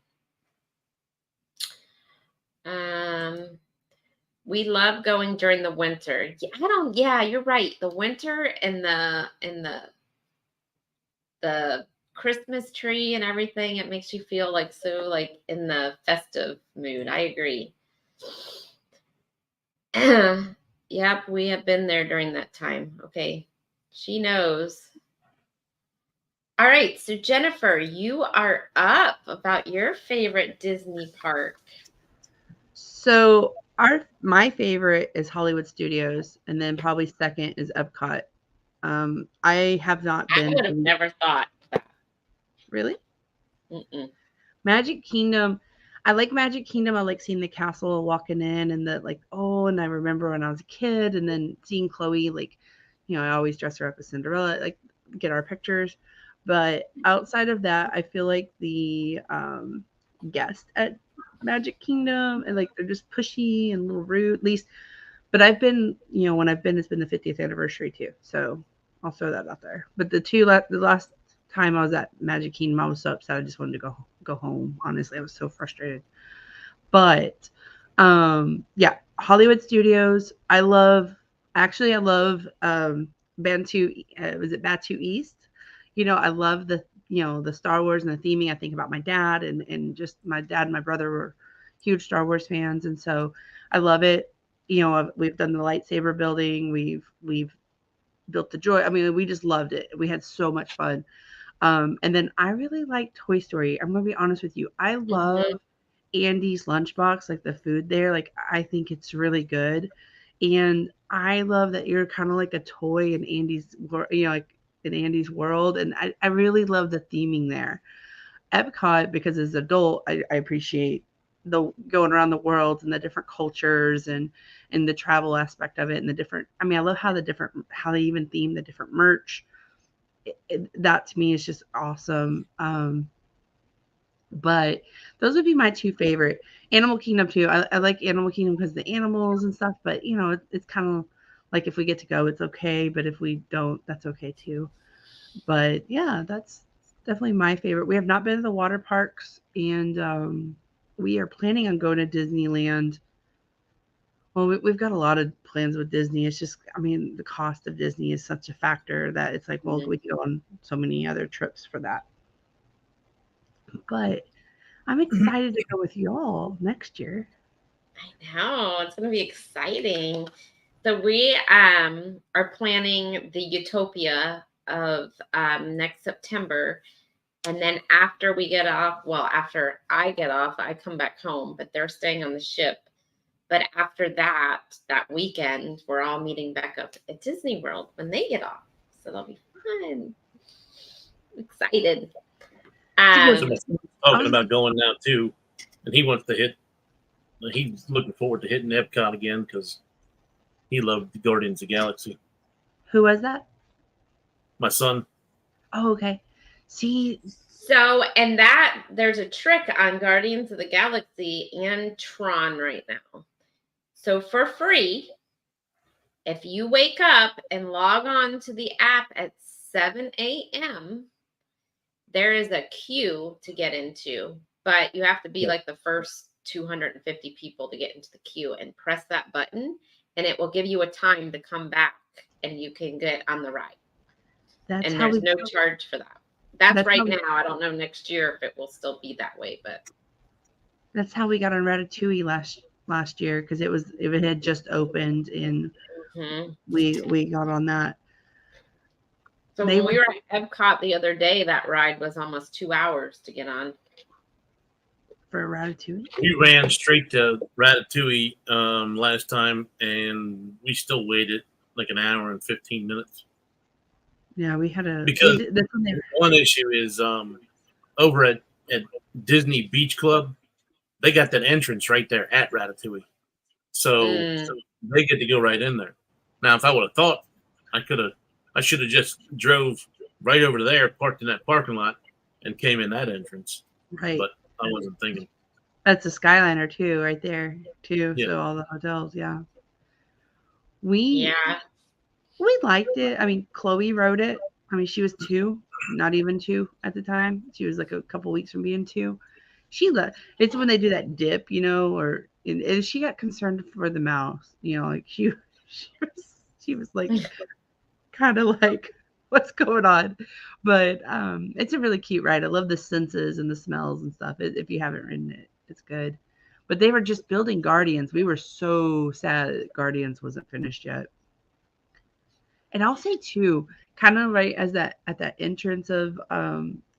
We love going during the winter. Yeah, you're right. The winter and the Christmas tree and everything, it makes you feel like so like in the festive mood. I agree. Yep, we have been there during that time. Okay. She knows. All right. So Jennifer, you are up about your favorite Disney park. So my favorite is Hollywood Studios, and then probably second is Epcot. I have not been. I would have never thought that. Really? Mm-mm. Magic Kingdom. I like Magic Kingdom. I like seeing the castle, walking in, and and I remember when I was a kid, and then seeing Chloe, I always dress her up as Cinderella, get our pictures. But outside of that, I feel like the guests at Magic Kingdom and they're just pushy and a little rude, at least. But I've been, when I've been, it's been the 50th anniversary too. So I'll throw that out there. But the last time I was at Magic Kingdom, I was so upset. I just wanted to go home. Honestly, I was so frustrated. But yeah, Hollywood Studios. I love Bantu. Was it Batu East? I love the Star Wars and the theming. I think about my dad and just my dad and my brother were huge Star Wars fans, and so I love it. We've done the lightsaber building. We've built the joy. I mean, we just loved it. We had so much fun. And then I really like Toy Story. I'm gonna be honest with you. I love Andy's lunchbox, the food there. I think it's really good, and I love that you're kind of like a toy in Andy's, in Andy's world, and I really love the theming there. Epcot, because as an adult, I appreciate the going around the world and the different cultures and the travel aspect of it and the different. I mean, I love how they even theme the different merch. That to me is just awesome. But those would be my two favorite. Animal Kingdom too. I like Animal Kingdom because the animals and stuff. But it's kind of like if we get to go, it's okay. But if we don't, that's okay too. But yeah, that's definitely my favorite. We have not been to the water parks, and we are planning on going to Disneyland. Well, we've got a lot of plans with Disney. It's just, I mean, the cost of Disney is such a factor that it's like, well, we can go on so many other trips for that. But I'm excited to go with y'all next year. I know. It's going to be exciting. So we are planning the Utopia of next September. And then after we get off, after I get off, I come back home, but they're staying on the ship. But after that weekend, we're all meeting back up at Disney World when they get off. So that'll be fun. I'm excited. Talking about going now too, and he wants to hit. He's looking forward to hitting Epcot again because he loved the Guardians of the Galaxy. Who was that? My son. Oh, okay. See. So, and that there's a trick on Guardians of the Galaxy and Tron right now. So for free, if you wake up and log on to the app at 7 a.m., there is a queue to get into, but you have to be like the first 250 people to get into the queue and press that button, and it will give you a time to come back and you can get on the ride. And there's no charge for that. That's right now. I don't know next year if it will still be that way, but that's how we got on Ratatouille last year because it had just opened and we got on that. So when we were at Epcot the other day, that ride was almost 2 hours to get on. For Ratatouille? We ran straight to Ratatouille last time, and we still waited like an hour and 15 minutes. Yeah, we had because one issue is over at Disney Beach Club, they got that entrance right there at Ratatouille. So they get to go right in there. Now, if I would have thought, I should have just drove right over there, parked in that parking lot, and came in that entrance. Right. But I wasn't thinking. That's a Skyliner too, right there too. Yeah. So all the hotels, yeah. Yeah. We liked it. I mean, Chloe wrote it. I mean, she was 2, not even 2 at the time. She was like a couple weeks from being 2. It's when they do that dip, and she got concerned for the mouse. Like she was like kind of like, what's going on? But it's a really cute ride. I love the senses and the smells and stuff. If you haven't ridden it, it's good. But they were just building Guardians. We were so sad that Guardians wasn't finished yet. And I'll say too, kind of right as that at that entrance of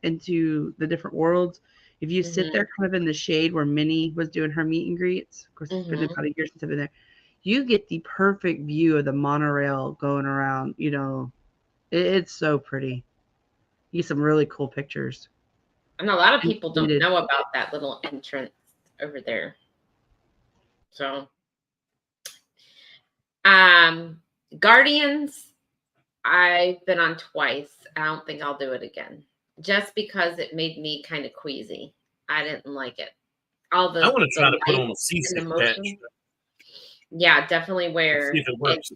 into the different worlds, if you sit there kind of in the shade where Minnie was doing her meet and greets, of course it's been about a year since I've been there, you get the perfect view of the monorail going around. It's so pretty. You get some really cool pictures. And a lot of people don't know about that little entrance over there. So, Guardians, I've been on twice. I don't think I'll do it again, just because it made me kind of queasy. I didn't like it. I want to try to put on a seasick patch. Yeah, definitely wear. See if it works.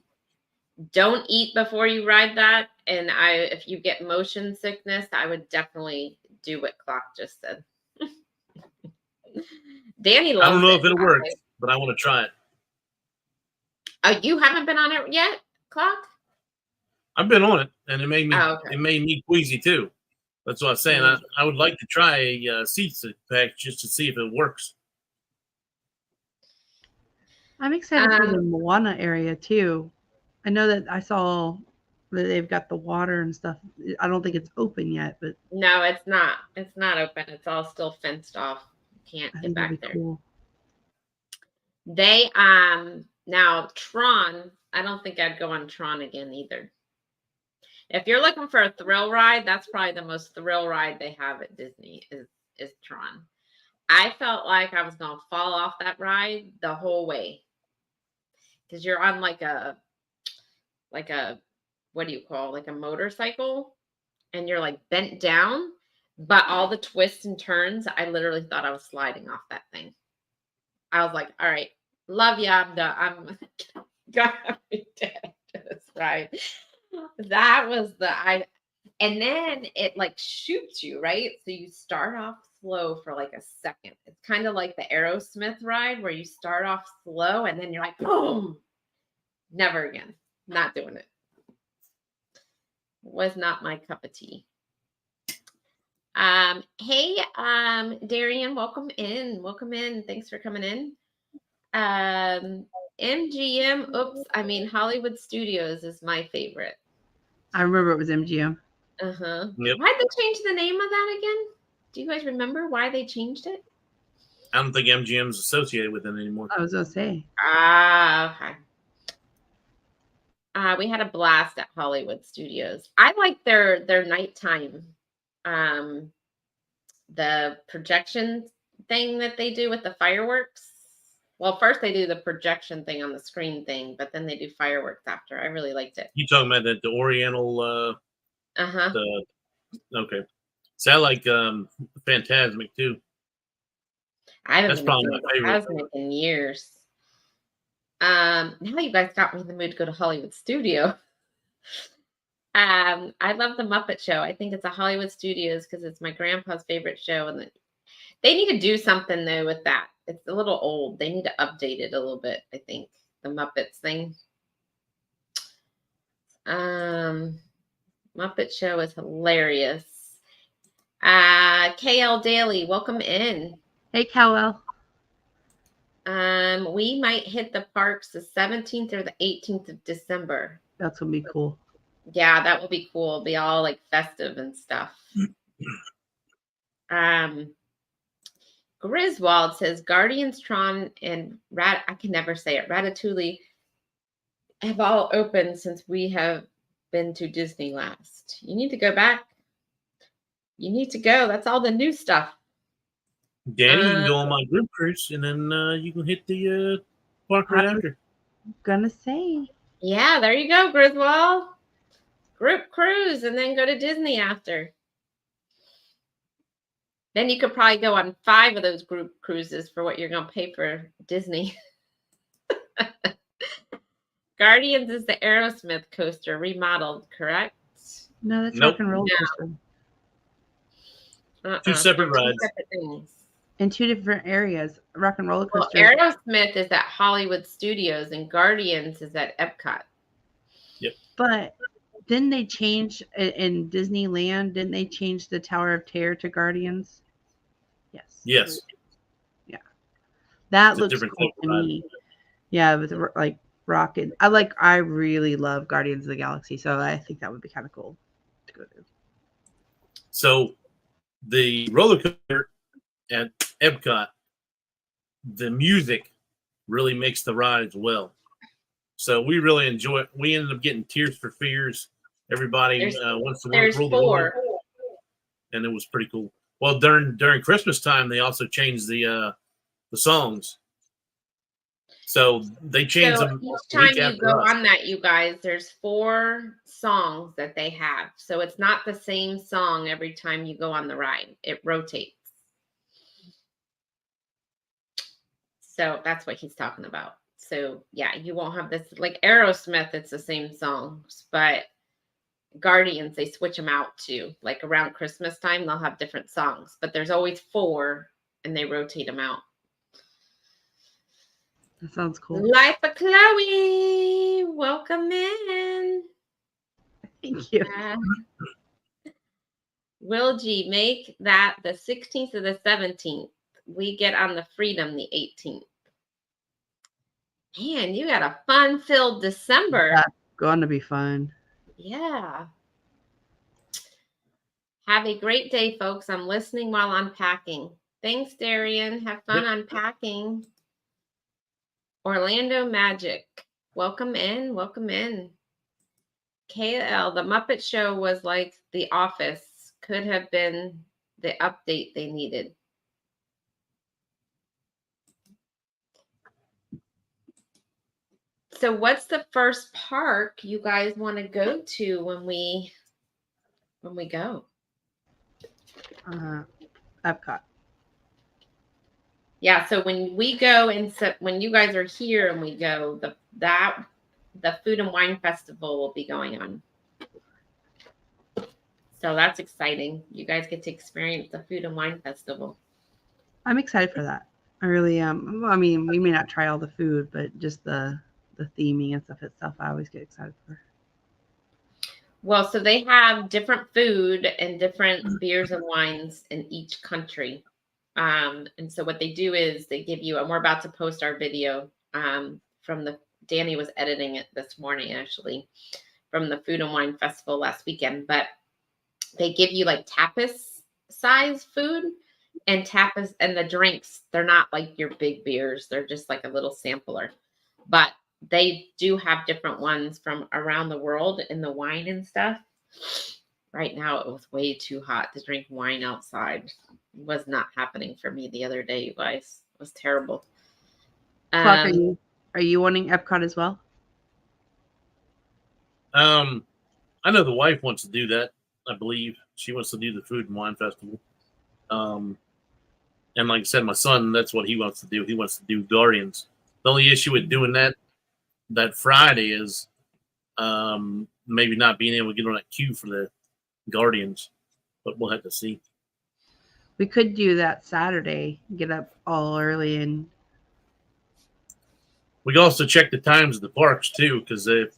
Don't eat before you ride that. And if you get motion sickness, I would definitely do what Klock just said. Danny loves it. I don't know if it'll work, but I want to try it. Oh, you haven't been on it yet, Klock? I've been on it, and it made me queasy too. That's what I'm saying. I would like to try a seasick patch just to see if it works. I'm excited for the Moana area too. I know that I saw that they've got the water and stuff. I don't think it's open yet, but no, it's not. It's not open. It's all still fenced off. You can't get back there. Cool. They now Tron. I don't think I'd go on Tron again either. If you're looking for a thrill ride, that's probably the most thrill ride they have at Disney is Tron. I felt like I was gonna fall off that ride the whole way because you're on like a what do you call, like a motorcycle, and you're like bent down, but all the twists and turns, I literally thought I was sliding off that thing. I was like, all right, love ya, I'm done. I'm gonna be dead to this ride. That was and then it like shoots you, right? So you start off slow for like a second. It's kind of like the Aerosmith ride where you start off slow and then you're like, boom. Never again. Not doing it. Was not my cup of tea. Hey, Darian, welcome in. Welcome in. Thanks for coming in. MGM. Hollywood Studios is my favorite. I remember it was MGM. Yep. Why'd they change the name of that again? Do you guys remember why they changed it? I don't think MGM's associated with it anymore. I was gonna say. Okay. We had a blast at Hollywood Studios. I like their nighttime, the projection thing that they do with the fireworks. Well, first they do the projection thing on the screen thing, but then they do fireworks after. I really liked it. You talking about the Oriental? Okay. So I like Phantasmic too. I haven't been to Phantasmic in years. Now you guys got me in the mood to go to Hollywood Studio. I love the Muppet Show. I think it's a Hollywood Studios because it's my grandpa's favorite show, and they need to do something though with that. It's a little old. They need to update it a little bit. I think the Muppets thing. Muppet Show is hilarious. KL Daily, welcome in. Hey, KL. We might hit the parks the 17th or the 18th of December. That's gonna be cool. Yeah, that will be cool. It'll be all like festive and stuff. Griswold says Guardians, Tron, and I can never say it. Ratatouille have all opened since we have been to Disney last. You need to go back. You need to go. That's all the new stuff. Danny, you can go on my group cruise, and then you can hit the park right after. Gonna say. Yeah, there you go, Griswold. Group cruise, and then go to Disney after. Then you could probably go on 5 of those group cruises for what you're going to pay for Disney. Guardians is the Aerosmith coaster remodeled, correct? No, that's Rock and Roller Coaster. Two separate rides. Separate things. In 2 different areas. Rock and Roller Coaster. Well, Aerosmith is at Hollywood Studios and Guardians is at Epcot. Yep. But didn't they change in Disneyland? Didn't they change the Tower of Terror to Guardians? Yes. Yes. Yeah. That looks cool to me. Yeah, with like rocket. I really love Guardians of the Galaxy, so I think that would be kind of cool to go to. So the roller coaster at Epcot, the music really makes the ride as well. So we really enjoy it. We ended up getting Tears for Fears. Everybody wants to rule the world, and it was pretty cool. Well, during Christmas time, they also changed the songs. So they changed them. Each time you go on that, you guys, there's 4 songs that they have. So it's not the same song every time you go on the ride. It rotates. So that's what he's talking about. So yeah, you won't have this like Aerosmith. It's the same songs, but Guardians, they switch them out too. Like around Christmas time, they'll have different songs, but there's always 4 and they rotate them out. That sounds cool. Life of Chloe, welcome in. Thank you. Will G, make that the 16th or the 17th. We get on the Freedom the 18th. Man, you got a fun-filled December. That's going to be fun. Yeah. Have a great day, folks. I'm listening while unpacking. Thanks, Darian. Have fun unpacking. Orlando Magic. Welcome in. Welcome in. KL, the Muppet Show was like The Office. Could have been the update they needed. So what's the first park you guys want to go to when we go? Epcot. Yeah, so when we go and when you guys are here and we go, the Food and Wine Festival will be going on. So that's exciting. You guys get to experience the Food and Wine Festival. I'm excited for that. I really am. I mean, we may not try all the food, but just the theming and stuff itself, I always get excited for. Well, so they have different food and different beers and wines in each country. And so what they do is they give you, and we're about to post our video Danny was editing it this morning, actually, from the Food and Wine Festival last weekend, but they give you like tapas size food and tapas, and the drinks, they're not like your big beers. They're just like a little sampler, but they do have different ones from around the world in the wine and stuff. Right now, it was way too hot to drink wine outside. It was not happening for me the other day, you guys. It was terrible. Klock, are you wanting Epcot as well? I know the wife wants to do that. I believe she wants to do the Food and Wine Festival. And like I said, my son, that's what he wants to do. He wants to do Guardians. The only issue with doing that Friday is maybe not being able to get on that queue for the Guardians, but we'll have to see. We could do that Saturday, get up all early, and we can also check the times of the parks too, because if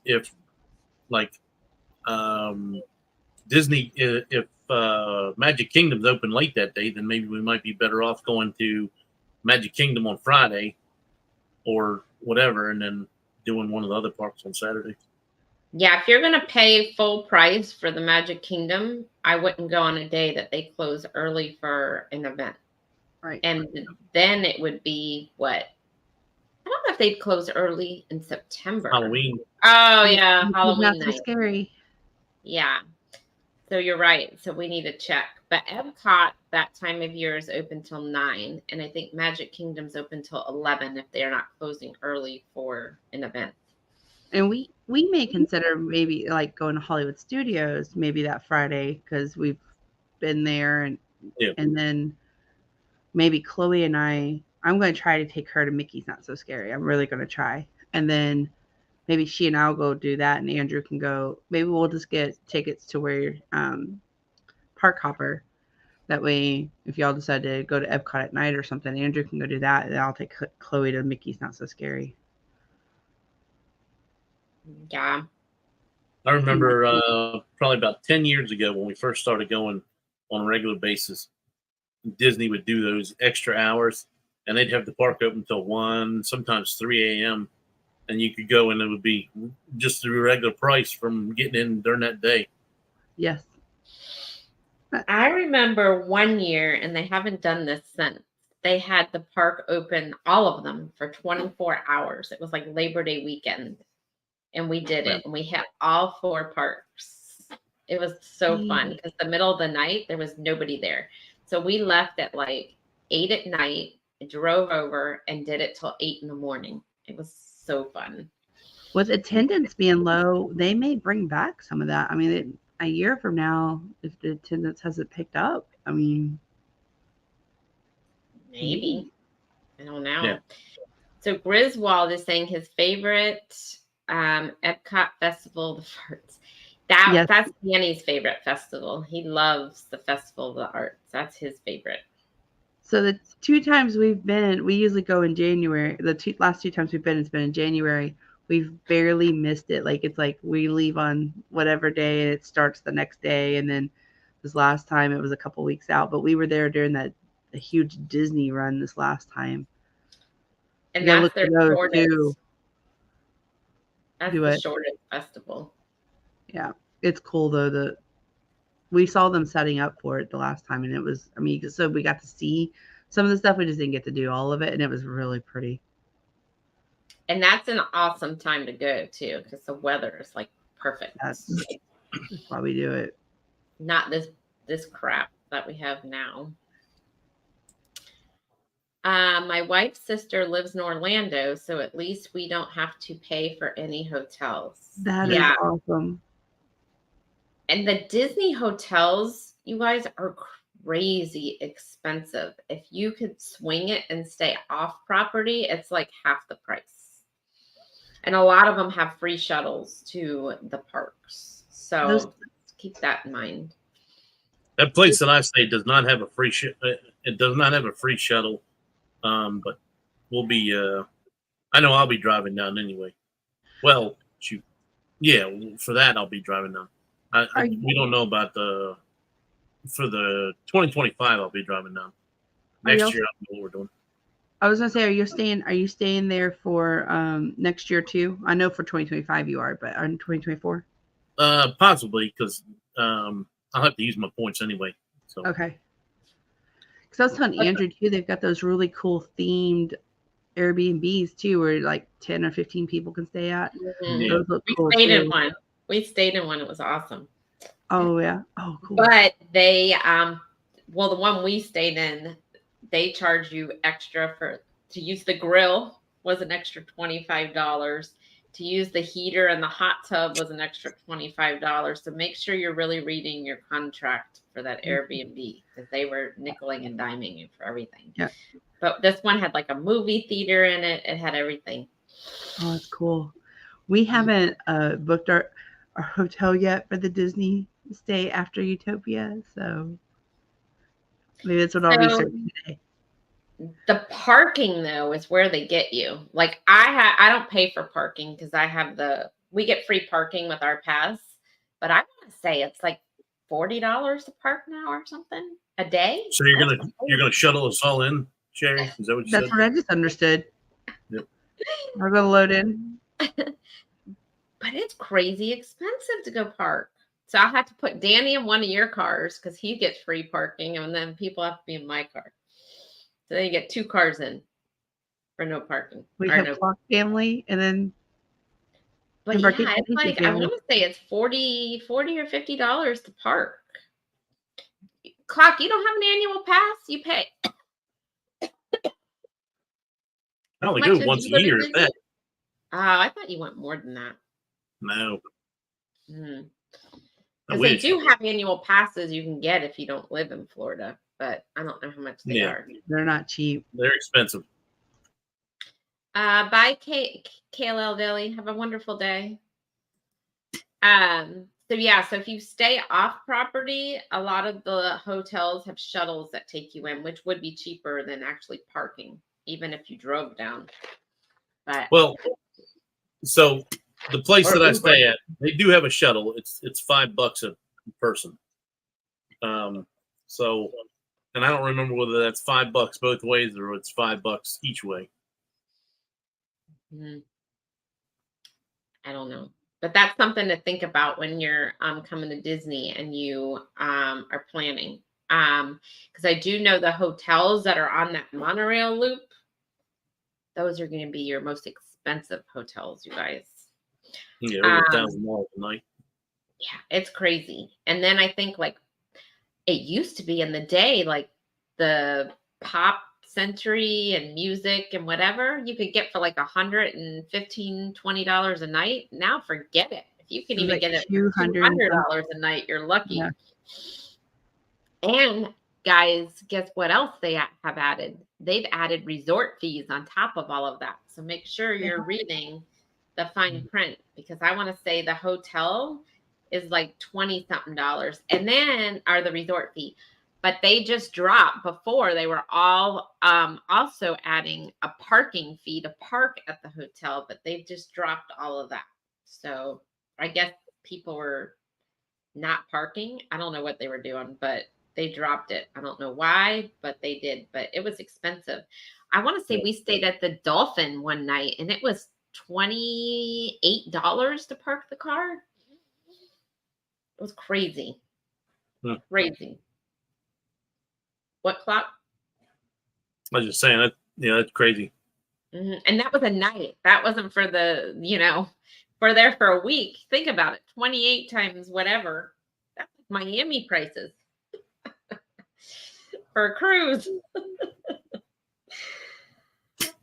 Disney, if Magic Kingdom's open late that day, then maybe we might be better off going to Magic Kingdom on Friday or whatever, and then doing one of the other parks on Saturday. Yeah, if you're going to pay full price for the Magic Kingdom, I wouldn't go on a day that they close early for an event. Right. And then it would be what? I don't know if they'd close early in September. Halloween. Oh, yeah. Halloween not night. So scary. Yeah. So you're right. So we need to check. But Epcot, that time of year, is open till 9. And I think Magic Kingdom's open till 11 if they're not closing early for an event. And we may consider maybe like going to Hollywood Studios maybe that Friday, because we've been there, and then maybe Chloe and I'm going to try to take her to Mickey's Not So Scary. I'm really going to try. And then maybe she and I will go do that, and Andrew can go. Maybe we'll just get tickets to where Park Hopper. That way, if y'all decide to go to Epcot at night or something, Andrew can go do that, and I'll take Chloe to Mickey's Not So Scary. Yeah. I remember probably about 10 years ago when we first started going on a regular basis, Disney would do those extra hours, and they'd have the park open until 1, sometimes 3 a.m., and you could go, and it would be just the regular price from getting in during that day. Yes. I remember one year, and they haven't done this since, they had the park open, all of them, for 24 hours. It was like Labor Day weekend, and we did it, and we hit all 4 parks. It was so fun because the middle of the night, there was nobody there. So we left at like 8 at night, drove over, and did it till 8 in the morning. It was so fun. With attendance being low, they may bring back some of that. I mean, a year from now, if the attendance hasn't picked up, I mean, maybe. I don't know. Yeah. So Griswold is saying his favorite Epcot festival, the Arts. That's Danny's favorite festival. He loves the Festival of the Arts. That's his favorite. So the 2 times we've been, we usually go in January. The last 2 times we've been, it's been in January. We've barely missed it. Like, it's like we leave on whatever day and it starts the next day. And then this last time it was a couple weeks out, but we were there during the huge Disney run this last time. And that's their shortest. That's the shortest festival. Yeah, it's cool though. We saw them setting up for it the last time, and it was, I mean, so we got to see some of the stuff. We just didn't get to do all of it, and it was really pretty. And that's an awesome time to go too, because the weather is like perfect. That's why we do it. Not this crap that we have now. My wife's sister lives in Orlando, so at least we don't have to pay for any hotels. That is awesome. And the Disney hotels, you guys, are crazy expensive. If you could swing it and stay off property, it's like half the price. And a lot of them have free shuttles to the parks. So keep that in mind. That place that I stay does not have a free it does not have a free shuttle. But we'll be I know I'll be driving down anyway. Well, shoot. Yeah, for that I'll be driving down. We don't know about for the 2025 I'll be driving down. Next year I don't know what we're doing. I was gonna say, are you staying there for next year too? I know for 2025 you are, but in 2024? Possibly, because I'll have to use my points anyway. So okay. Because I was telling Andrew too, they've got those really cool themed Airbnbs too, where like 10 or 15 people can stay at. Mm-hmm. Yeah. Those look cool. We stayed in one. It was awesome. Oh yeah. Oh cool. But they well, the one we stayed in, they charge you extra to use the grill was an extra $25. To use the heater and the hot tub was an extra $25. So make sure you're really reading your contract for that Airbnb, because they were nickeling and diming you for everything. Yeah. But this one had like a movie theater in it. It had everything. Oh, that's cool. We haven't booked our hotel yet for the Disney stay after Utopia, so maybe that's what I'll be searching today. The parking though is where they get you. Like I don't pay for parking because we get free parking with our pass, but I want to say it's like $40 to park now or something a day. So you're gonna shuttle us all in, Sherry? Is that what you said? That's what I just understood. Yep. We're gonna load in. But it's crazy expensive to go park. So I'll have to put Danny in one of your cars because he gets free parking, and then people have to be in my car. So then you get 2 cars in for no parking. We have Klock family, and then. But yeah, it's like I want to say it's $40 or $50 to park. Klock, you don't have an annual pass? You pay. I only go once a year. That. I thought you went more than that. No. Because they do have annual passes you can get if you don't live in Florida. but I don't know how much they are. They're not cheap. They're expensive. Bye, KLL Daily. Have a wonderful day. So if you stay off property, a lot of the hotels have shuttles that take you in, which would be cheaper than actually parking, even if you drove down. But so the place that I stay at, they do have a shuttle. It's $5 a person. So, and I don't remember whether that's $5 both ways or it's $5 each way. I don't know. But that's something to think about when you're coming to Disney and you are planning. Because I do know the hotels that are on that monorail loop, those are going to be your most expensive hotels, you guys. Yeah, over $1,000 a night. Yeah, it's crazy. And then I think like it used to be in the day, like the Pop Century and music and whatever you could get for like $115, $20 a night. Now forget it. If you can even get it for $200 a night, you're lucky. Yeah. And guys, guess what else they have added? They've added resort fees on top of all of that. So make sure you're reading the fine print, because I want to say the hotel is like $20-something, and then are the resort fee. But they just dropped. Before they were all also adding a parking fee to park at the hotel, but they've just dropped all of that. So I guess people were not parking. I don't know what they were doing, but they dropped it. I don't know why, but they did. But it was expensive. I want to say we stayed at the Dolphin one night, and it was $28 to park the car. It was crazy. Crazy. What, Klock? I was just saying that. Yeah, that's crazy. And that was a night. That wasn't for the, for there for a week. Think about it. 28 times whatever. That's like Miami prices for a cruise.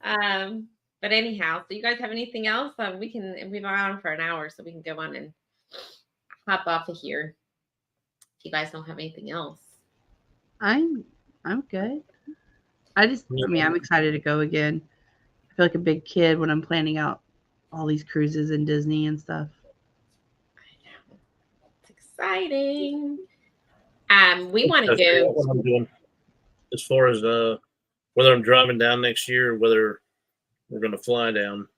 But anyhow, so you guys have anything else? We've been on for an hour, so we can go on and hop off of here. If you guys don't have anything else. I'm good. I'm excited to go again. I feel like a big kid when I'm planning out all these cruises in Disney and stuff. I know. It's exciting. We want to go. What I'm doing as far as whether I'm driving down next year or whether we're going to fly down.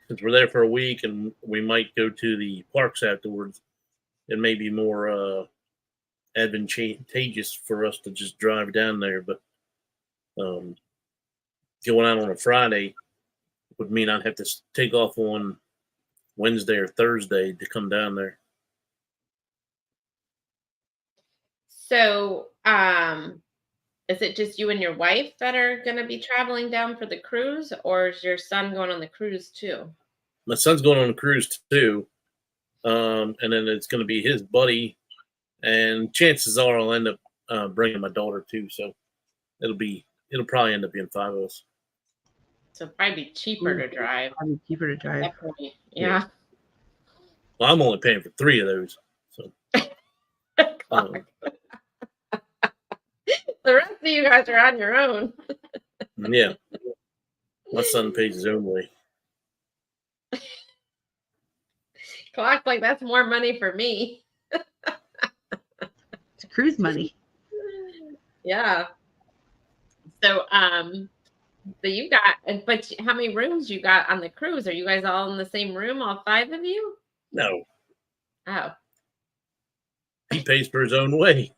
Since we're there for a week and we might go to the parks afterwards, it may be more advantageous for us to just drive down there. But going out on a Friday would mean I'd have to take off on Wednesday or Thursday to come down there. So, is it just you and your wife that are going to be traveling down for the cruise, or is your son going on the cruise too? My son's going on a cruise too. And then it's going to be his buddy, and chances are I'll end up bringing my daughter too. So it'll probably end up being 5 of us. So it'd probably be cheaper to drive. Probably cheaper to drive. Definitely. Yeah. Well, I'm only paying for 3 of those. So the rest of you guys are on your own. Yeah. My son pays his own way. Klock's like, that's more money for me. It's cruise money. Yeah. So, so you got, but how many rooms you got on the cruise? Are you guys all in the same room, all 5 of you? No. Oh. He pays for his own way.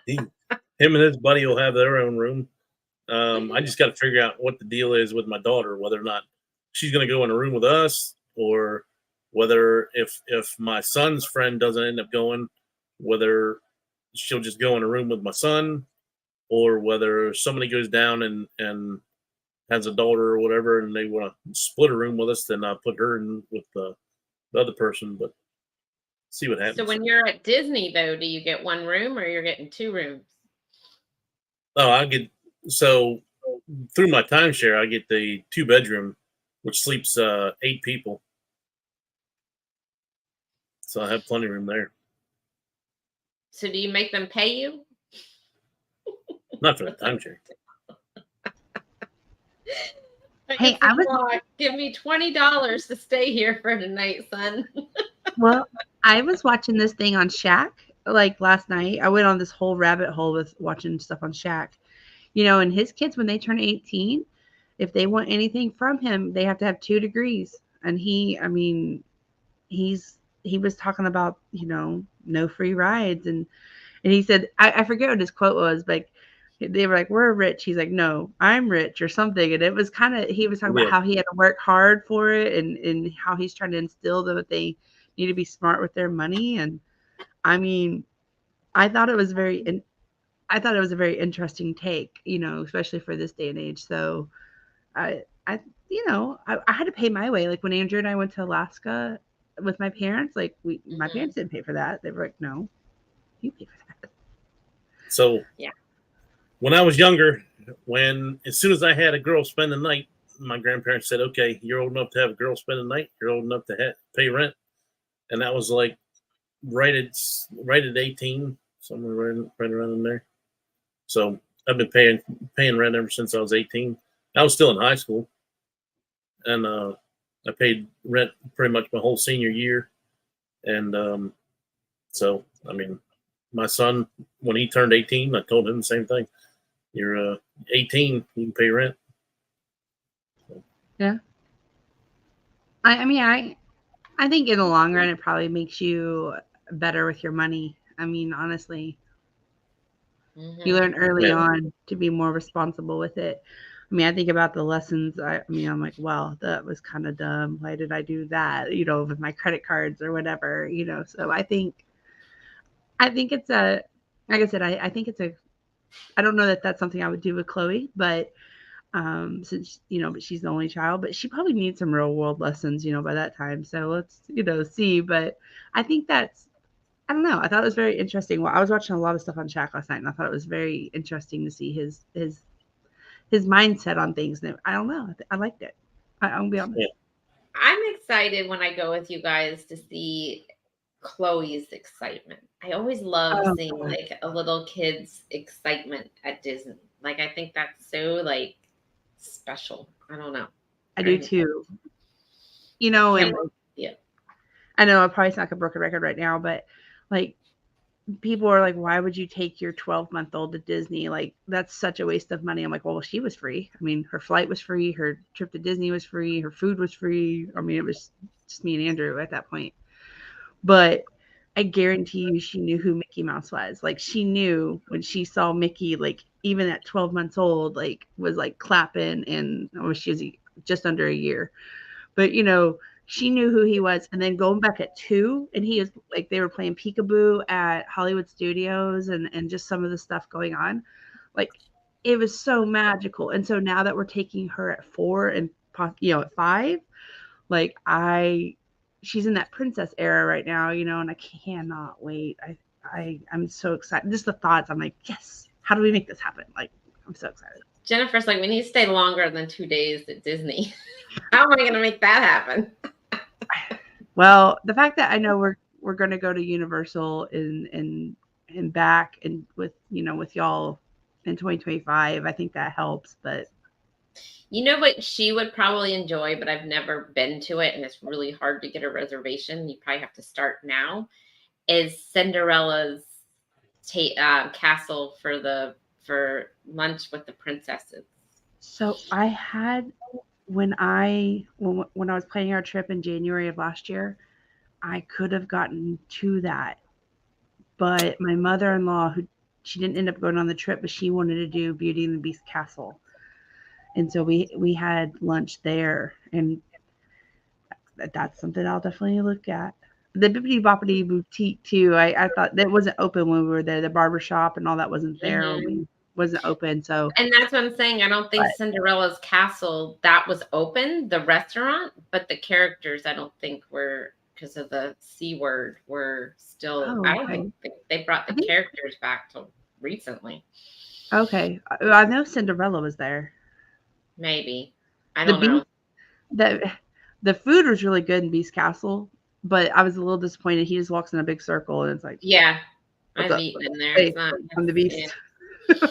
Him and his buddy will have their own room. I just got to figure out what the deal is with my daughter, whether or not she's going to go in a room with us, or whether if my son's friend doesn't end up going, whether she'll just go in a room with my son, or whether somebody goes down and has a daughter or whatever, and they want to split a room with us, then I'll put her in with the other person. But see what happens. So when you're at Disney, though, do you get 1 room or you're getting 2 rooms? Oh, so through my timeshare, I get the 2-bedroom, which sleeps 8 people. So I have plenty of room there. So do you make them pay you? Not for the timeshare. Hey, I was give me $20 to stay here for the night, son. Well, I was watching this thing on Shaq like last night. I went on this whole rabbit hole with watching stuff on Shaq. And his kids, when they turn 18, if they want anything from him, they have to have 2 degrees. And he was talking about, no free rides. And he said, I forget what his quote was, but they were like, we're rich. He's like, no, I'm rich or something. And it was he was talking about how he had to work hard for it and how he's trying to instill them that they need to be smart with their money. And I mean, I thought it was a very interesting take, especially for this day and age. So I had to pay my way. Like when Andrew and I went to Alaska with my parents, like my parents didn't pay for that. They were like, no, you pay for that. So yeah. When I was younger, as soon as I had a girl spend the night, my grandparents said, okay, you're old enough to have a girl spend the night. You're old enough to pay rent. And that was like right at 18, somewhere right around in there. So I've been paying rent ever since I was 18. I was still in high school. And I paid rent pretty much my whole senior year. And so, I mean, my son, when he turned 18, I told him the same thing. You're 18, you can pay rent. So. Yeah. I mean, I think in the long run, it probably makes you better with your money. I mean, honestly, you learn early on to be more responsible with it. I mean, I think about the lessons. I'm like, well, that was kind of dumb. Why did I do that? With my credit cards or whatever, So I think it's like I said, I think it's I don't know that that's something I would do with Chloe, but since, but she's the only child, but she probably needs some real world lessons, by that time. So let's, see. But I think I don't know. I thought it was very interesting. Well, I was watching a lot of stuff on Shaq last night, and I thought it was very interesting to see his mindset on things. And I don't know. I liked it. I'll be honest. Yeah. I'm excited when I go with you guys to see Chloe's excitement. I always love seeing like a little kid's excitement at Disney. Like I think that's so like special. I don't know. I do too. And yeah. I know I probably sound like a broken record right now, but like people are like, why would you take your 12-month-old to Disney? Like that's such a waste of money. I'm like, well, she was free. I mean, her flight was free, her trip to Disney was free, her food was free. I mean, it was just me and Andrew at that point. But I guarantee you she knew who Mickey Mouse was. Like she knew when she saw Mickey, like even at 12 months old, like was like clapping, and she was just under a year. But she knew who he was. And then going back at 2, and he is like, they were playing peekaboo at Hollywood Studios and just some of the stuff going on. Like it was so magical. And so now that we're taking her at 4 and at 5, like she's in that princess era right now, and I cannot wait. I'm so excited. Just the thoughts. I'm like, yes, how do we make this happen? Like, I'm so excited. Jennifer's like, we need to stay longer than 2 days at Disney. How am I going to make that happen? Well, the fact that I know we're going to go to Universal and back and with y'all in 2025, I think that helps. But what she would probably enjoy, but I've never been to it, and it's really hard to get a reservation. You probably have to start now. Is Cinderella's castle for lunch with the princesses? So I had when I was planning our trip in January of last year, I could have gotten to that, but my mother-in-law, she didn't end up going on the trip, but she wanted to do Beauty and the Beast castle. And so we had lunch there, and that's something I'll definitely look at. The Bibbidi Boppity Boutique too. I thought that wasn't open when we were there. The barbershop and all that wasn't there. Wasn't open. So, and that's what I'm saying. I don't think Cinderella's castle that was open, the restaurant, but the characters I don't think were, because of the C word, were still. I don't think they brought the characters back till recently. Okay, I know Cinderella was there. Maybe. I don't know. The food was really good in Beast Castle, but I was a little disappointed. He just walks in a big circle, and it's like, yeah, I've eaten in there. Hey, It's not. I'm the beast. Yeah.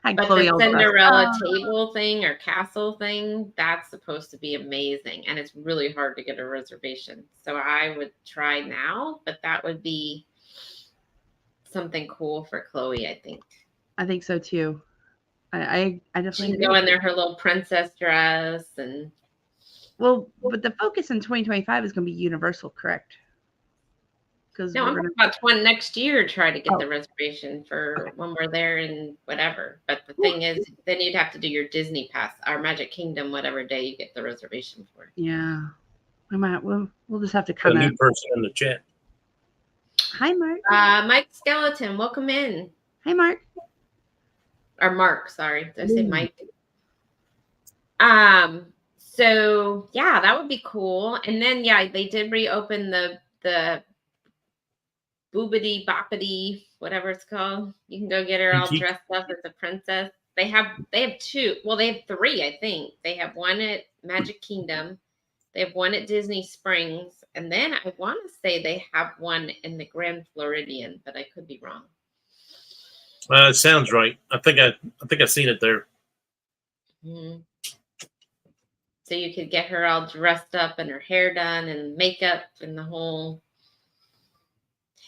I But Chloe the all Cinderella table thing or castle thing, that's supposed to be amazing. And it's really hard to get a reservation. So I would try now, but that would be something cool for Chloe, I think. I think so too. I definitely She can go in there, her little princess dress and well, but the focus in 2025 is going to be Universal, correct? Because no, we're I'm going to about next year try to get the reservation for when we're there and whatever. But the thing is, then you'd have to do your Disney pass, our Magic Kingdom, whatever day you get the reservation for. Yeah, we might. We'll just have to A kind of. new person in the chat. Hi, Mark. Mike Skeleton, welcome in. Hi, Mark. Or Mark, sorry. Did I say Ooh. Mike? So yeah, that would be cool. And then yeah, they did reopen the boobity boppity, whatever it's called. You can go get her all dressed up as a princess. They have two. Well, they have three, I think. They have one at Magic Kingdom. They have one at Disney Springs, and then I want to say they have one in the Grand Floridian, but I could be wrong. It sounds right. I think I've seen it there. Mm-hmm. So you could get her all dressed up and her hair done and makeup and the whole.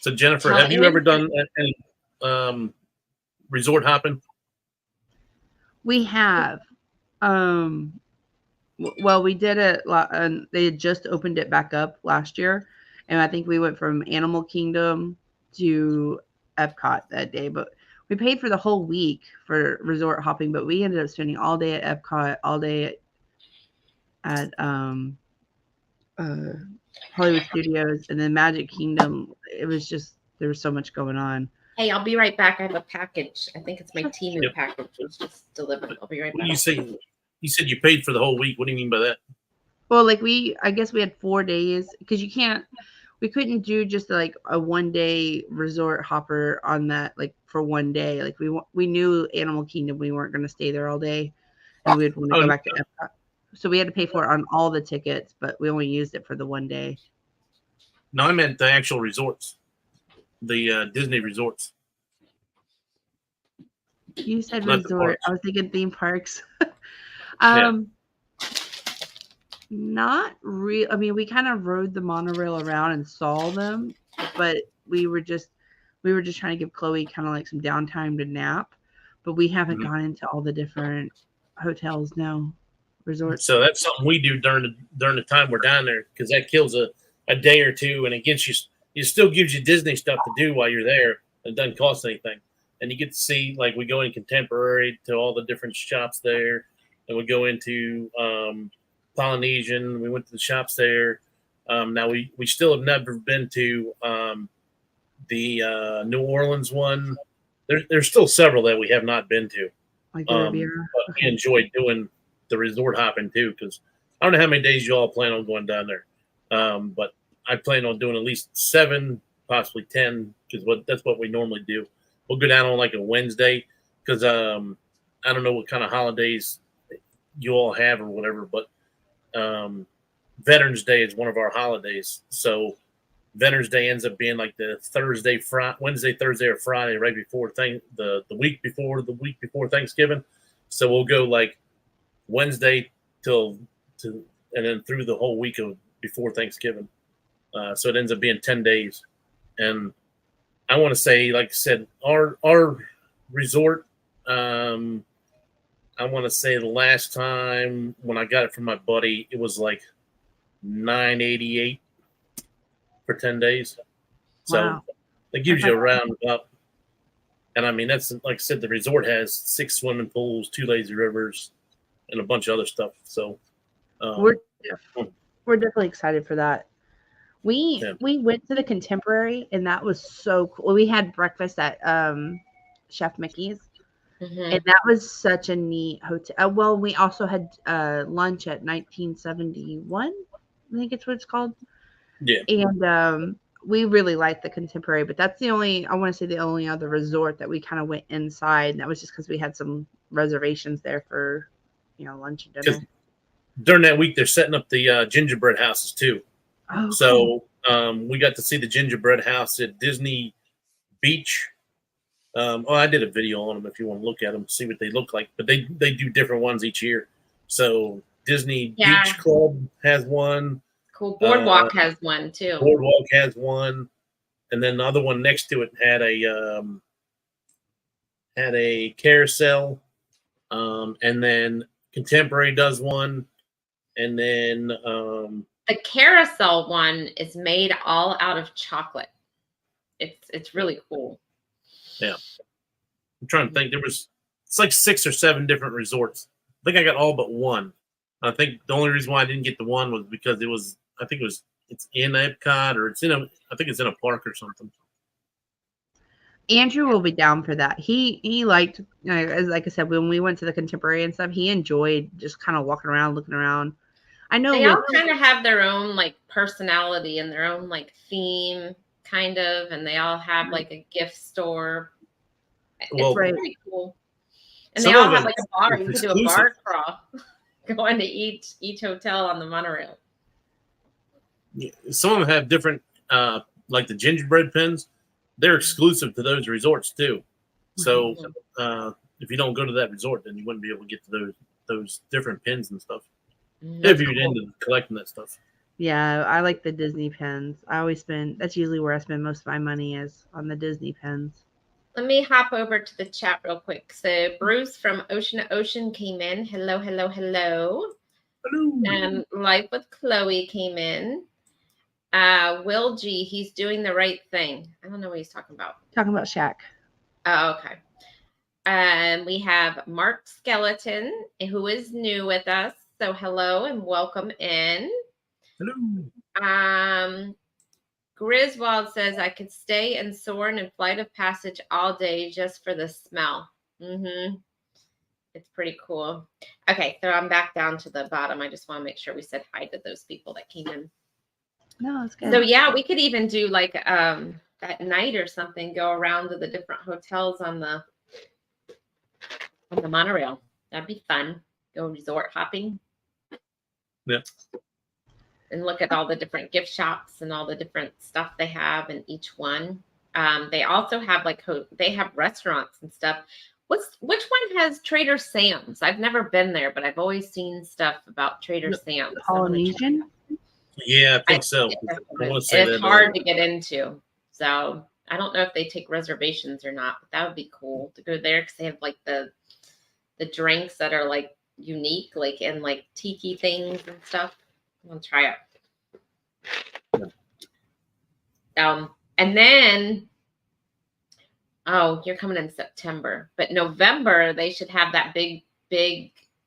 So Jennifer, have you ever done any resort hopping? We have. Well, we did it, and they had just opened it back up last year, and I think we went from Animal Kingdom to Epcot that day. But we paid for the whole week for resort hopping, but we ended up spending all day at Epcot, all day at Hollywood Studios, and then Magic Kingdom. It was just there was so much going on. Hey, I'll be right back. I have a package. I think it's my Temu package. It's just delivered. I'll be right back. You said you paid for the whole week. What do you mean by that? Well, like I guess we had 4 days because we couldn't do just like a 1-day resort hopper on that, like for 1 day. Like we knew Animal Kingdom, we weren't going to stay there all day, and we'd want to go back to Epcot. So we had to pay for it on all the tickets, but we only used it for the 1 day. No, I meant the actual resorts, the Disney resorts. You said Not resort. I was thinking theme parks. Not real. I mean, we kind of rode the monorail around and saw them, but we were just trying to give Chloe kind of like some downtime to nap. But we haven't gone into all the different hotels, no, resorts. So that's something we do during the time we're down there, because that kills a day or two, and it gets you. It still gives you Disney stuff to do while you're there. It doesn't cost anything, and you get to see, like, we go in Contemporary to all the different shops there, and we go into Polynesian. We went to the shops there. Now we still have never been to the New Orleans one. There's still several that we have not been to. Like But we enjoy doing the resort hopping too, because I don't know how many days you all plan on going down there, but I plan on doing at least 7, possibly 10, because that's what we normally do. We'll go down on like a Wednesday, because I don't know what kind of holidays you all have or whatever, but Veterans Day is one of our holidays. So Veterans Day ends up being like the Wednesday, Thursday, or Friday, right before the week before Thanksgiving. So we'll go like Wednesday and then through the whole week of before Thanksgiving. So it ends up being 10 days. And I want to say, like I said, our resort, I want to say the last time when I got it from my buddy, it was like $988 for 10 days. So that gives you a round up. And I mean, that's, like I said, the resort has 6 swimming pools, 2 lazy rivers, and a bunch of other stuff. So we're definitely excited for that. We went to the Contemporary, and that was so cool. We had breakfast at Chef Mickey's. And that was such a neat hotel. Well, we also had lunch at 1971. I think it's what it's called. Yeah. And we really liked the Contemporary, but that's the only other resort that we kind of went inside. And that was just because we had some reservations there for, lunch and dinner. During that week, they're setting up the gingerbread houses too. Oh, so we got to see the gingerbread house at Disney beach. I did a video on them if you want to look at them, see what they look like. But they do different ones each year. So Disney Beach Club has one. Cool. Boardwalk has one too. Boardwalk has one, and then the other one next to it had a carousel, and then Contemporary does one, and then the carousel one is made all out of chocolate. It's really cool. Yeah, I'm trying to think. It's like 6 or 7 different resorts. I think I got all but one. I think the only reason why I didn't get the one was because it's in Epcot, or I think it's in a park or something. Andrew will be down for that. He liked, like I said, when we went to the Contemporary and stuff, he enjoyed just kind of walking around, looking around. I know they all kind of have their own like personality and their own like theme, kind of, and they all have like a gift store. It's pretty cool. And they all have like a bar. You can do a bar crawl going to each hotel on the monorail. Yeah, some of them have different, like the gingerbread pins. They're exclusive to those resorts too. So if you don't go to that resort, then you wouldn't be able to get to those different pins and stuff. If you're into collecting that stuff. Yeah, I like the Disney pins. That's usually where I spend most of my money, is on the Disney pins. Let me hop over to the chat real quick. So Bruce from Ocean to Ocean came in. Hello, hello, hello. Hello. And Life with Chloe came in. Will G, he's doing the right thing. I don't know what he's talking about. Talking about Shaq. Oh, okay. And we have Mark Skeleton, who is new with us. So hello and welcome in. Hello. Griswold says, I could stay in Soarin' and Flight of Passage all day just for the smell. It's pretty cool. Okay, so I'm back down to the bottom. I just want to make sure we said hi to those people that came in. No, it's good. So yeah, we could even do like at night or something, go around to the different hotels on the monorail. That'd be fun. Go resort hopping. Yeah. And look at all the different gift shops and all the different stuff they have in each one. They also have they have restaurants and stuff. Which one has Trader Sam's? I've never been there, but I've always seen stuff about Trader Sam's. Polynesian? Yeah, I think so. It's hard to get into. So I don't know if they take reservations or not, but that would be cool to go there because they have like the drinks that are like unique, like in like tiki things and stuff. I'll try it. And then, you're coming in September, but November they should have that big.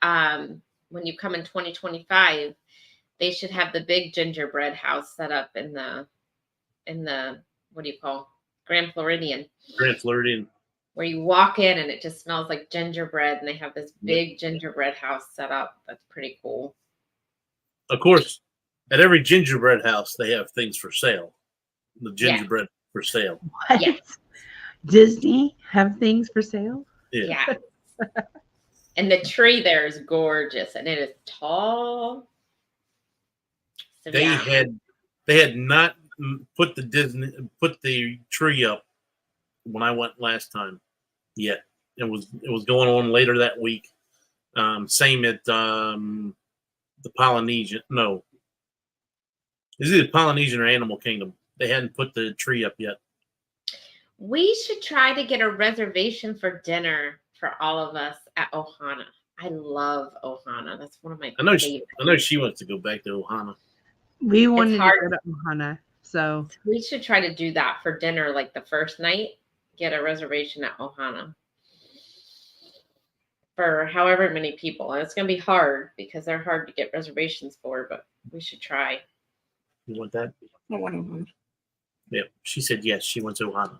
When you come in 2025, they should have the big gingerbread house set up in the what do you call Grand Floridian? Grand Floridian. Where you walk in and it just smells like gingerbread, and they have this big gingerbread house set up. That's pretty cool. Of course, at every gingerbread house, they have things for sale. The gingerbread for sale. What? Yes. Disney have things for sale? Yeah. And the tree there is gorgeous, and it is tall. So, they had not put the tree up when I went last time yet. It was going on later that week. Same at the Polynesian. No. Is it Polynesian or Animal Kingdom? They hadn't put the tree up yet. We should try to get a reservation for dinner for all of us at Ohana. I love Ohana. That's one of my favorites. I know she wants to go back to Ohana. We wanted to go to Ohana, so we should try to do that for dinner, like the first night. Get a reservation at Ohana for however many people, and it's going to be hard because they're hard to get reservations for. But we should try. You want that? I want Ohana. Yeah, she said yes. She wants Ohana.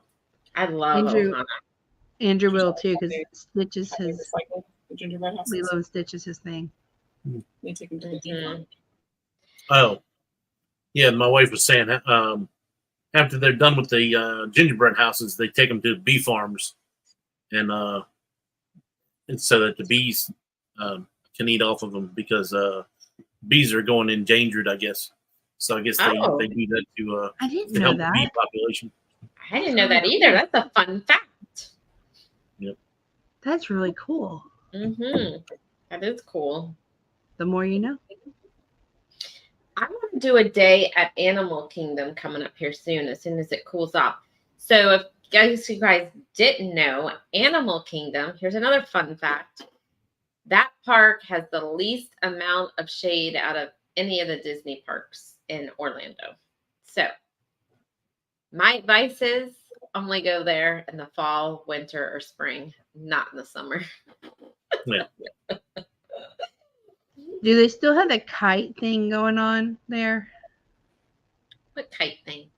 I love Ohana. Andrew will too, because Stitch is his. The gingerbread house. Lilo and Stitch is his thing. They take him to the deep. Oh, yeah. My wife was saying after they're done with the gingerbread houses, they take them to bee farms, and so that the bees can eat off of them because bees are going endangered, I guess. So I guess they do that to I didn't to know help that. the bee population. I didn't know that either. That's a fun fact. Yep. That's really cool. Mm-hmm. That is cool. The more you know. I want to do a day at Animal Kingdom coming up here soon, as soon as it cools off. So if you guys didn't know, Animal Kingdom, here's another fun fact. That park has the least amount of shade out of any of the Disney parks in Orlando. So my advice is only go there in the fall, winter, or spring, not in the summer. Yeah. Do they still have the kite thing going on there? What kite thing?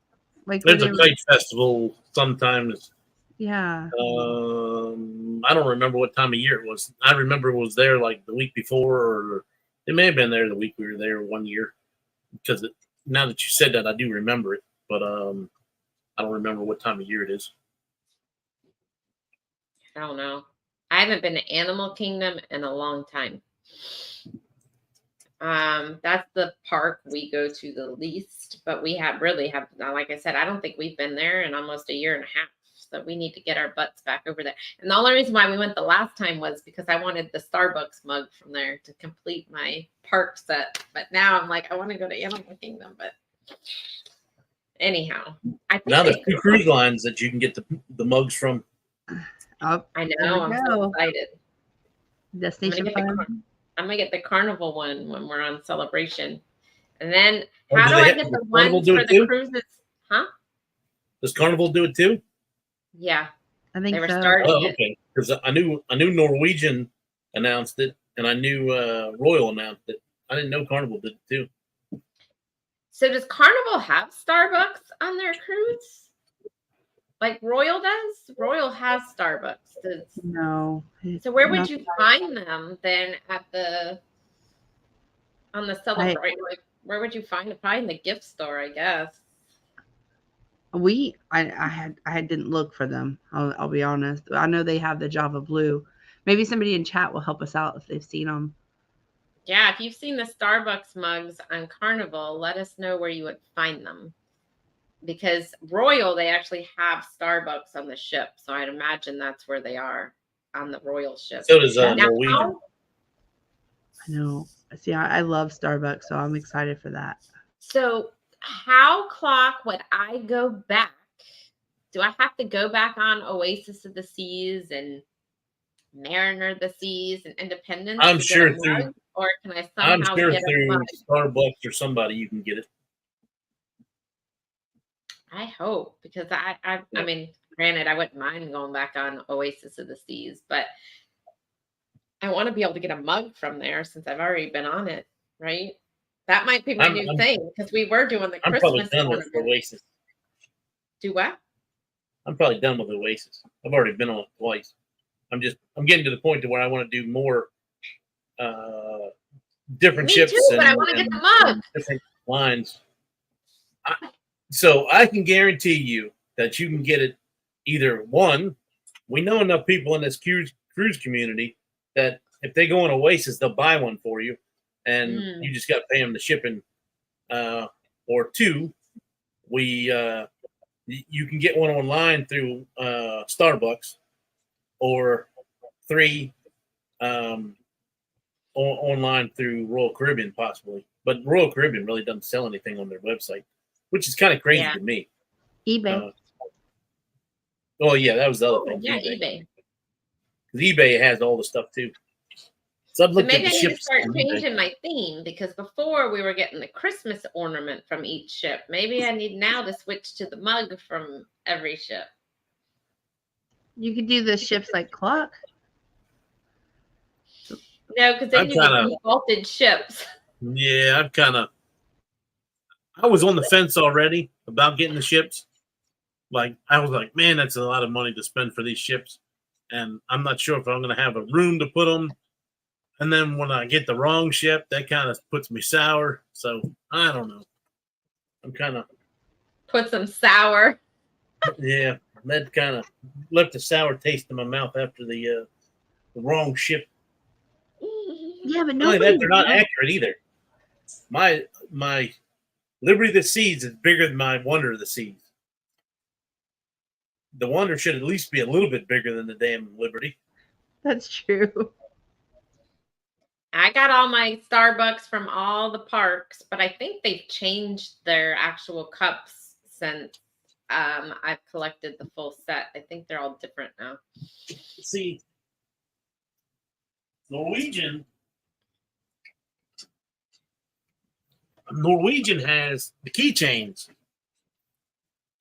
Like There's a kite festival sometimes. Yeah. I don't remember what time of year it was. I remember it was there like the week before, or it may have been there the week we were there one year. Because now that you said that, I do remember it, but I don't remember what time of year it is. I don't know. I haven't been to Animal Kingdom in a long time. That's the park we go to the least, but we really have, like I said, I don't think we've been there in almost a year and a half. So we need to get our butts back over there. And the only reason why we went the last time was because I wanted the Starbucks mug from there to complete my park set. But now I'm like, I want to go to Animal Kingdom. But anyhow, I think now there's 2 cruise lines that you can get the mugs from. Oh, I know. I'm so excited. Destination fun. I'm gonna get the Carnival one when we're on Celebration. And then Oh, how do I get the ones for the cruises? Huh? Does Carnival do it too? Yeah. I think they were so. starting Oh, okay. Because I knew Norwegian announced it, and I knew Royal announced it. I didn't know Carnival did it too. So does Carnival have Starbucks on their cruise? Like Royal does? Royal has Starbucks. No. So where would you find them then on the celebration? Where would you find it? Probably in the gift store, I guess. I didn't look for them. I'll be honest. I know they have the Java Blue. Maybe somebody in chat will help us out if they've seen them. Yeah, if you've seen the Starbucks mugs on Carnival, let us know where you would find them. Because Royal, they actually have Starbucks on the ship. So I'd imagine that's where they are on the Royal ship. So does Norwegian. I know. See, I love Starbucks, so I'm excited for that. So how, Klock, would I go back? Do I have to go back on Oasis of the Seas and Mariner of the Seas and Independence? I'm sure through, or can I somehow get through Starbucks or somebody you can get it. I hope, because I mean, granted, I wouldn't mind going back on Oasis of the Seas, but I want to be able to get a mug from there since I've already been on it, right? That might be my new thing, because we were doing the Christmas. I'm probably done with Oasis. Do what? I'm probably done with Oasis. I've already been on it twice. I'm getting to the point to where I want to do more different ships. Too, but I want to get the mug. Different lines. So I can guarantee you that you can get it either one. We know enough people in this cruise community that if they go on Oasis, they'll buy one for you, and you just got to pay them the shipping. Or two, you can get one online through Starbucks, or three, online through Royal Caribbean possibly. But Royal Caribbean really doesn't sell anything on their website, which is kind of crazy to me. eBay. Oh yeah, that was the other thing. Yeah, eBay. Because eBay has all the stuff too. So maybe I need to start changing my theme, because before we were getting the Christmas ornament from each ship. Maybe I need now to switch to the mug from every ship. You could do the ships like Klock. No, because they do the defaulted ships. Yeah, I was on the fence already about getting the ships. Like, I was like, man, that's a lot of money to spend for these ships. And I'm not sure if I'm going to have a room to put them. And then when I get the wrong ship, that kind of puts me sour. So I don't know. I'm kind of put some sour. Yeah, that kind of left a sour taste in my mouth after the wrong ship. Yeah, but no, they're not accurate either. My Liberty of the Seas is bigger than my Wonder of the Seas. the Wonder should at least be a little bit bigger than the damn Liberty. That's true. I got all my Starbucks from all the parks, but I think they've changed their actual cups since I've collected the full set. I think they're all different now. See, Norwegian has the keychains,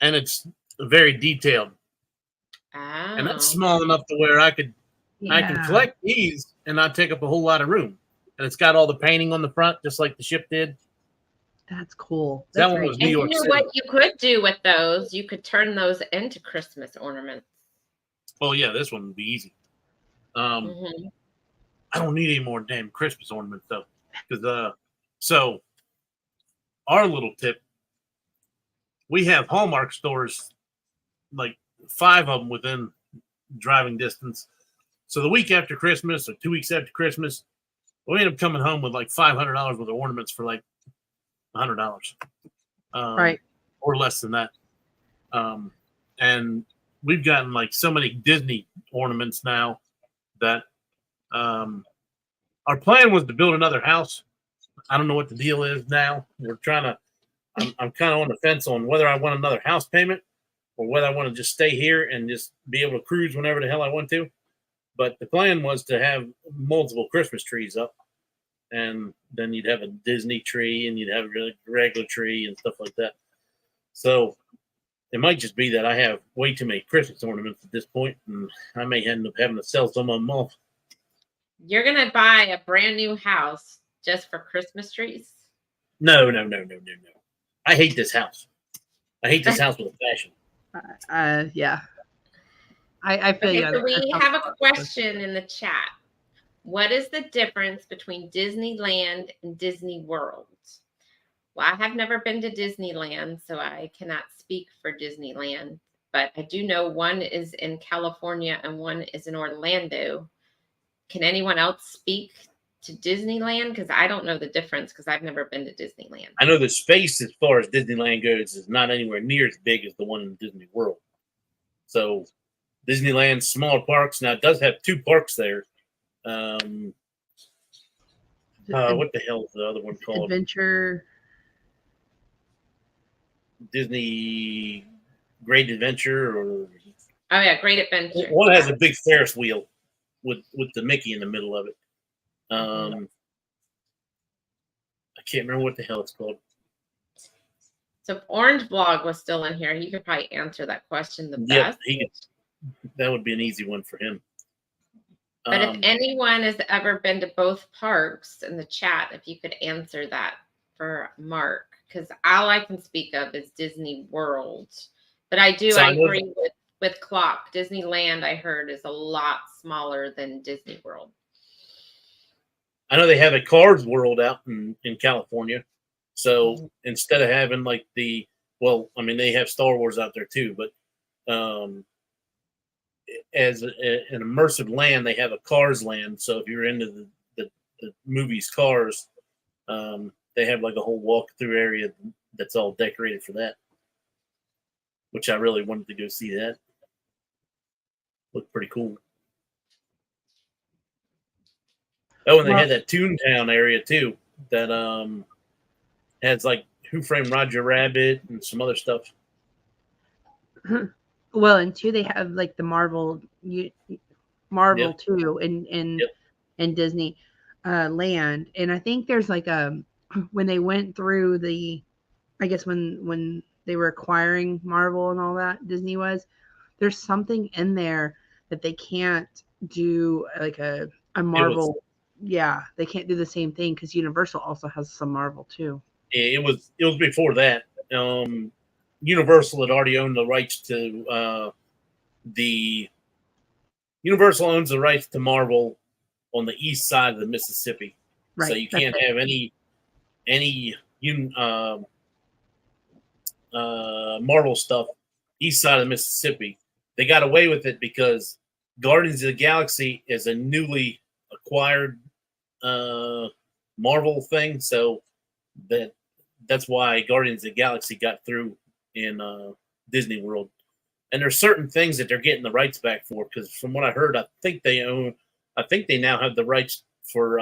and it's very detailed, and that's Oh. small enough to where I can Yeah. collect these and not take up a whole lot of room. And it's got all the painting on the front, just like the ship did. That's cool. That one was New And you York know City. what you could do with those? You could turn those into Christmas ornaments. Oh yeah, this one would be easy. Mhm. I don't need any more damn Christmas ornaments though, because so our little tip, we have Hallmark stores, like 5 of them within driving distance. So the week after Christmas or 2 weeks after Christmas, we end up coming home with like $500 worth of ornaments for like $100, Right. or less than that. And we've gotten like so many Disney ornaments now that our plan was to build another house. I don't know what the deal is now. We're trying to. I'm kind of on the fence on whether I want another house payment or whether I want to just stay here and just be able to cruise whenever the hell I want to. But the plan was to have multiple Christmas trees up, and then you'd have a Disney tree and you'd have a regular tree and stuff like that. So it might just be that I have way too many Christmas ornaments at this point, and I may end up having to sell some of them off. You're gonna buy a brand new house just for Christmas trees? No. I hate this house. I hate this house with a passion. Yeah. I feel Okay, you. so we have a question in the chat. What is the difference between Disneyland and Disney World? Well, I have never been to Disneyland, so I cannot speak for Disneyland, but I do know one is in California and one is in Orlando. Can anyone else speak to Disneyland? Because I don't know the difference because I've never been to Disneyland. I know the space as far as Disneyland goes is not anywhere near as big as the one in Disney World. So Disneyland's smaller parks. Now it does have 2 parks there. What the hell is the other one called? Adventure. Disney Great Adventure, or Oh yeah, Great Adventure. one has a big Ferris wheel with the Mickey in the middle of it. I can't remember what the hell it's called. So if Orange Blog was still in here, he could probably answer that question the Yep, best. that would be an easy one for him. But if anyone has ever been to both parks in the chat, if you could answer that for Mark, because all I can speak of is Disney World. But I agree with Klock. Disneyland, I heard, is a lot smaller than Disney World. I know they have a Cars World out in California. So instead of having like they have Star Wars out there too, but as an immersive land, they have a Cars land. So if you're into the movies Cars, they have like a whole walk-through area that's all decorated for that, which I really wanted to go see that. Looked pretty cool. Oh, and they had that Toontown area too that has like Who Framed Roger Rabbit and some other stuff. Well, and 2, they have like the Marvel too in Disney land, and I think there's like when they went through I guess when they were acquiring Marvel and all that, Disney there's something in there that they can't do like a Marvel. Yeah, they can't do the same thing because Universal also has some Marvel too. It was before that. Universal had already owned the rights to Universal owns the rights to Marvel on the east side of the Mississippi. Right. So you can't have any Marvel stuff east side of the Mississippi. They got away with it because Guardians of the Galaxy is a newly acquired Marvel thing, so that's why Guardians of the Galaxy got through in Disney World. and there's certain things that they're getting the rights back for, because from what I heard, I think they now have the rights for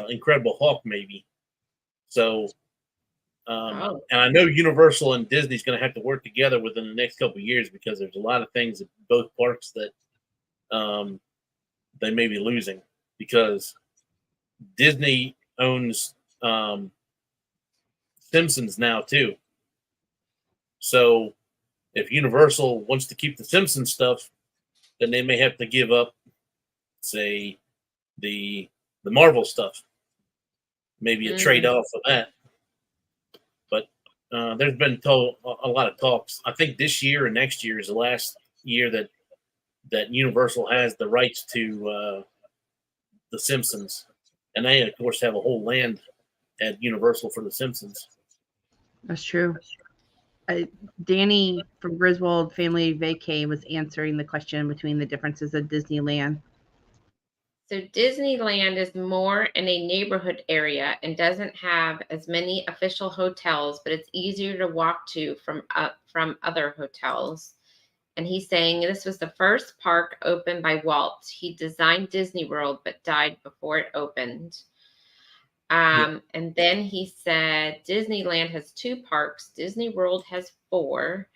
Incredible Hulk, maybe. So, and I know Universal and Disney's going to have to work together within the next couple of years, because there's a lot of things at both parks that they may be losing, because Disney owns Simpsons now too. So if Universal wants to keep the Simpsons stuff, then they may have to give up, say, the Marvel stuff. Maybe a trade off of that. But there's been a lot of talks. I think this year and next year is the last year that Universal has the rights to the Simpsons, and they of course have a whole land at Universal for the Simpsons. That's true. Danny from Griswold Family Vacay was answering the question between the differences of Disneyland. So Disneyland is more in a neighborhood area and doesn't have as many official hotels, but it's easier to walk to from other hotels. And he's saying this was the first park opened by Walt. He designed Disney World, but died before it opened. And then he said Disneyland has 2 parks. Disney World has 4.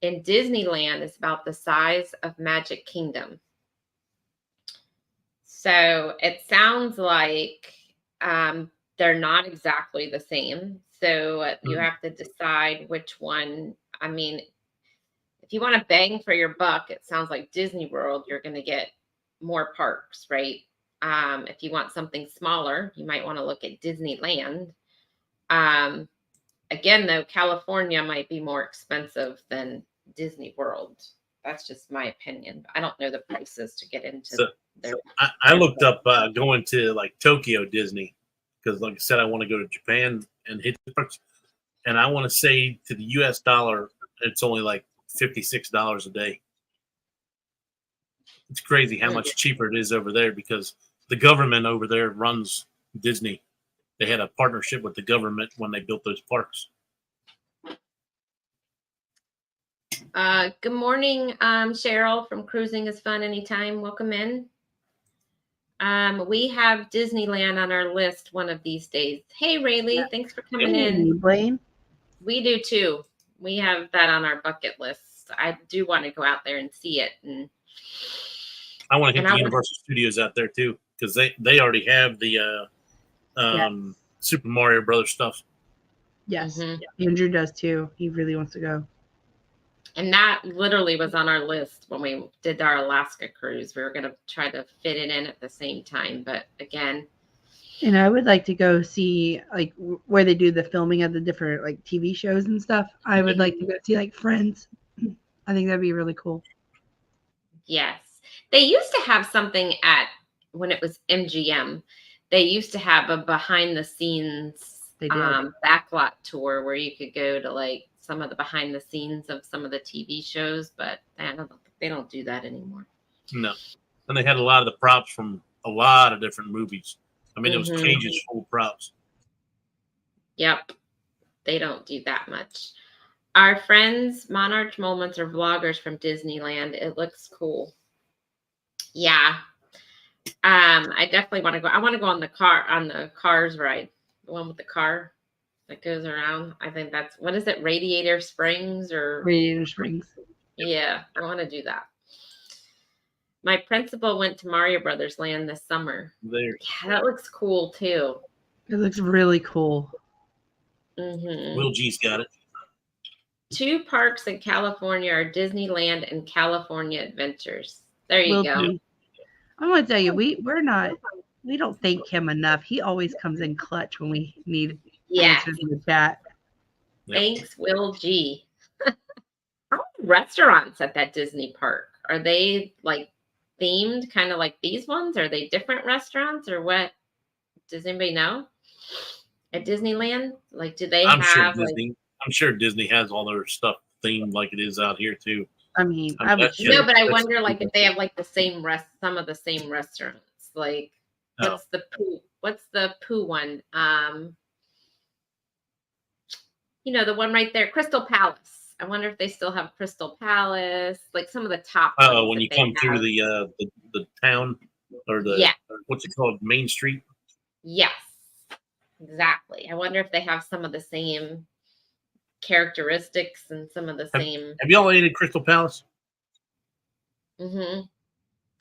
And Disneyland is about the size of Magic Kingdom. So it sounds like they're not exactly the same. So you have to decide which one. I mean, if you want to bang for your buck, it sounds like Disney World, you're going to get more parks, right? If you want something smaller, you might want to look at Disneyland. Again, though, California might be more expensive than Disney World. That's just my opinion. I don't know the prices to get into. I looked up going to like Tokyo Disney, because like I said, I want to go to Japan and hit the parks. And I want to say to the US dollar, it's only like $56 a day. It's crazy how much cheaper it is over there, because the government over there runs Disney. They had a partnership with the government when they built those parks. Good morning, Cheryl from Cruising is Fun Anytime. Welcome in. We have Disneyland on our list one of these days. Hey, Rayleigh, thanks for coming in. Blaine. We do too. We have that on our bucket list. I do want to go out there and see it. And I want to hit the Universal Studios out there too, because they already have the Super Mario Brothers stuff. Yes, Andrew does too. He really wants to go. And that literally was on our list when we did our Alaska cruise. We were going to try to fit it in at the same time. But again. And I would like to go see like where they do the filming of the different like TV shows and stuff. I would like to go see like Friends. I think that'd be really cool. Yes. They used to have something when it was MGM. They used to have a behind the scenes backlot tour where you could go to like some of the behind the scenes of some of the TV shows, but they don't do that anymore. No. And they had a lot of the props from a lot of different movies. I mean, it was cages full of props. Yep. They don't do that much. Our friends, Monarch Moments, are vloggers from Disneyland. It looks cool. Yeah. I definitely want to go. I want to go on the Cars ride. The one with the car that goes around. I think that's, what is it? Radiator Springs or Radiator Springs. Yeah, I want to do that. My principal went to Mario Brothers Land this summer. Yeah, that looks cool too. It looks really cool. Will G's got it. 2 parks in California are Disneyland and California Adventures. There you go. I'm going to tell you, we don't thank him enough. He always comes in clutch when we need answers in the chat. Thanks, Will G. How many restaurants at that Disney park? Are they like themed kind of like these ones? Are they different restaurants or what? Does anybody know? At Disneyland? Like, do they have I'm sure Disney has all their stuff themed like it is out here too. I mean, but I wonder like if they have like the same some of the same restaurants. Like what's the Pooh one? You know, the one right there, Crystal Palace. I wonder if they still have Crystal Palace, like some of the top. Oh, ones when that you they come through have. the town or Yeah. what's it called, Main Street? Yes, exactly. I wonder if they have some of the same characteristics and some of the same. Have y'all ate at Crystal Palace? Hmm.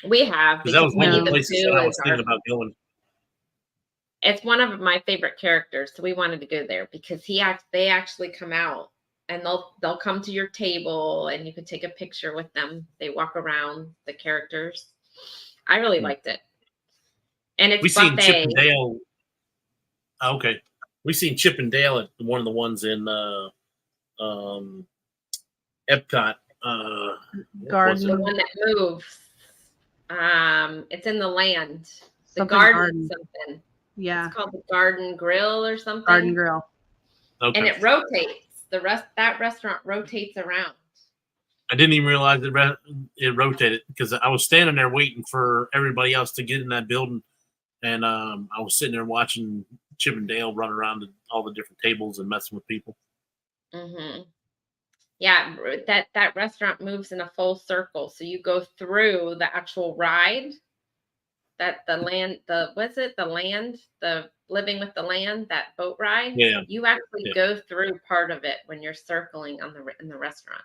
We have, Because that was one Winnie of the the places Pooh that I was is thinking about going. It's one of my favorite characters, so we wanted to go there because they actually come out and they'll come to your table and you can take a picture with them. They walk around the characters. I really liked it. And it's We seen Chip buffet. and Dale. Okay. We seen Chip and Dale at one of the ones in Epcot. Garden. The one that moves. It's in the land. The Something garden something. Yeah. It's called the Garden Grill or something. Garden Grill. Okay. And it rotates. That restaurant rotates around. I didn't even realize it rotated because I was standing there waiting for everybody else to get in that building, and I was sitting there watching Chip and Dale run around to all the different tables and messing with people. Mm-hmm. Yeah, that restaurant moves in a full circle, so you go through the actual ride. The living with the land, that boat ride. Yeah. You actually go through part of it when you're circling in the restaurant.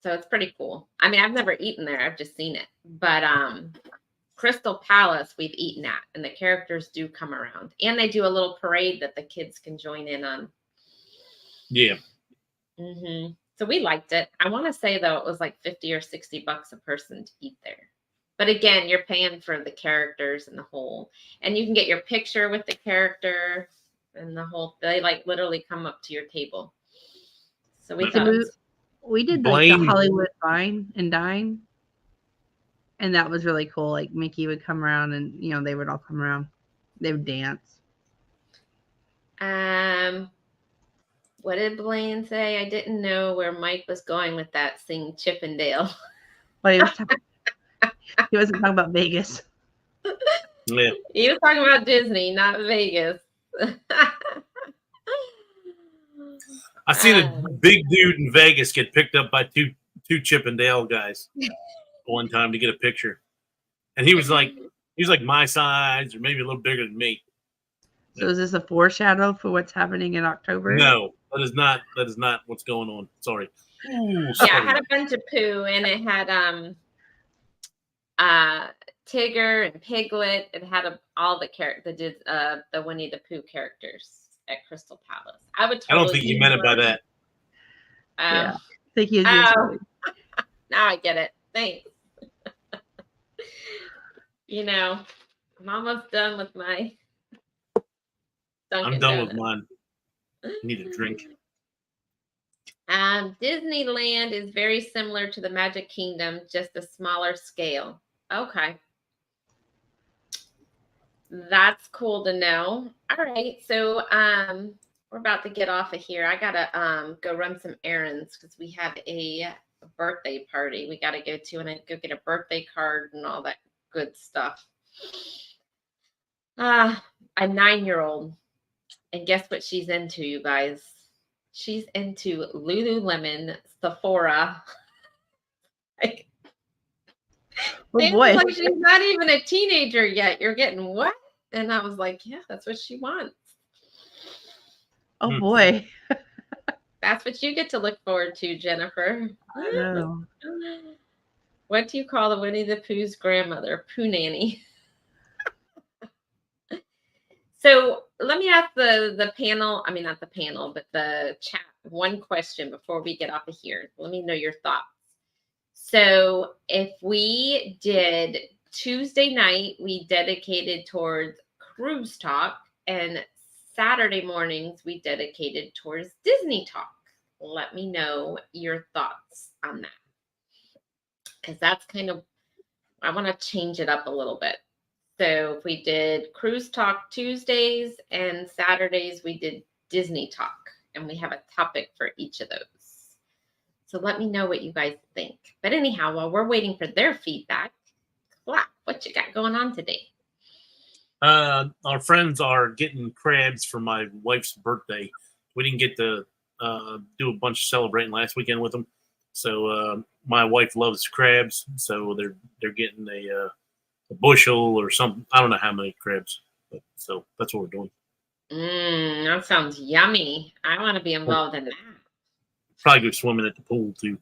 So it's pretty cool. I mean, I've never eaten there. I've just seen it. But Crystal Palace we've eaten at, and the characters do come around. And they do a little parade that the kids can join in on. Yeah. Mm-hmm. So we liked it. I want to say, though, it was like $50 or $60 a person to eat there. But again, you're paying for the characters and the whole. And you can get your picture with the character and the whole. They like literally come up to your table. So we thought we did like the Hollywood Wine and Dine, and that was really cool. Like Mickey would come around, and they would all come around. They would dance. What did Blaine say? I didn't know where Mike was going with that. Sing Chip and Dale. Well, he wasn't talking about Vegas. Yeah. He was talking about Disney, not Vegas. I seen a big dude in Vegas get picked up by two Chip and Dale guys one time to get a picture, and he was like my size or maybe a little bigger than me. So is this a foreshadow for what's happening in October? No, that is not what's going on. Sorry. Ooh, sorry. Yeah, it had a bunch of Pooh, and it had Tigger and Piglet. It had all the Winnie the Pooh characters at Crystal Palace. I don't think you meant it by that. Yeah, I think you. Now I get it. Thanks. I'm almost done with my. I'm done with mine. I need a drink. Disneyland is very similar to the Magic Kingdom, just a smaller scale. Okay. That's cool to know. All right. So we're about to get off of here. I gotta go run some errands because we have a birthday party we gotta go to, and I go get a birthday card and all that good stuff. A 9-year-old. And guess what she's into, you guys? She's into Lululemon, Sephora. Boy. Like she's not even a teenager yet. You're getting what? And I was like, yeah, that's what she wants. Oh, boy. That's what you get to look forward to, Jennifer. I know. What do you call the Winnie the Pooh's grandmother? Pooh Nanny. So let me ask the panel, I mean, not the panel, but the chat, one question before we get off of here. Let me know your thoughts. So if we did Tuesday night, we dedicated towards Cruise Talk, and Saturday mornings, we dedicated towards Disney Talk. Let me know your thoughts on that. Because that's I want to change it up a little bit. So if we did Cruise Talk Tuesdays and Saturdays, we did Disney Talk, and we have a topic for each of those. So let me know what you guys think. But anyhow, while we're waiting for their feedback, Klock, what you got going on today? Our friends are getting crabs for my wife's birthday. We didn't get to do a bunch of celebrating last weekend with them. So my wife loves crabs, so they're getting a bushel or something. I don't know how many crabs, but so that's what we're doing. That sounds yummy. I want to be involved in that. Probably go swimming at the pool too.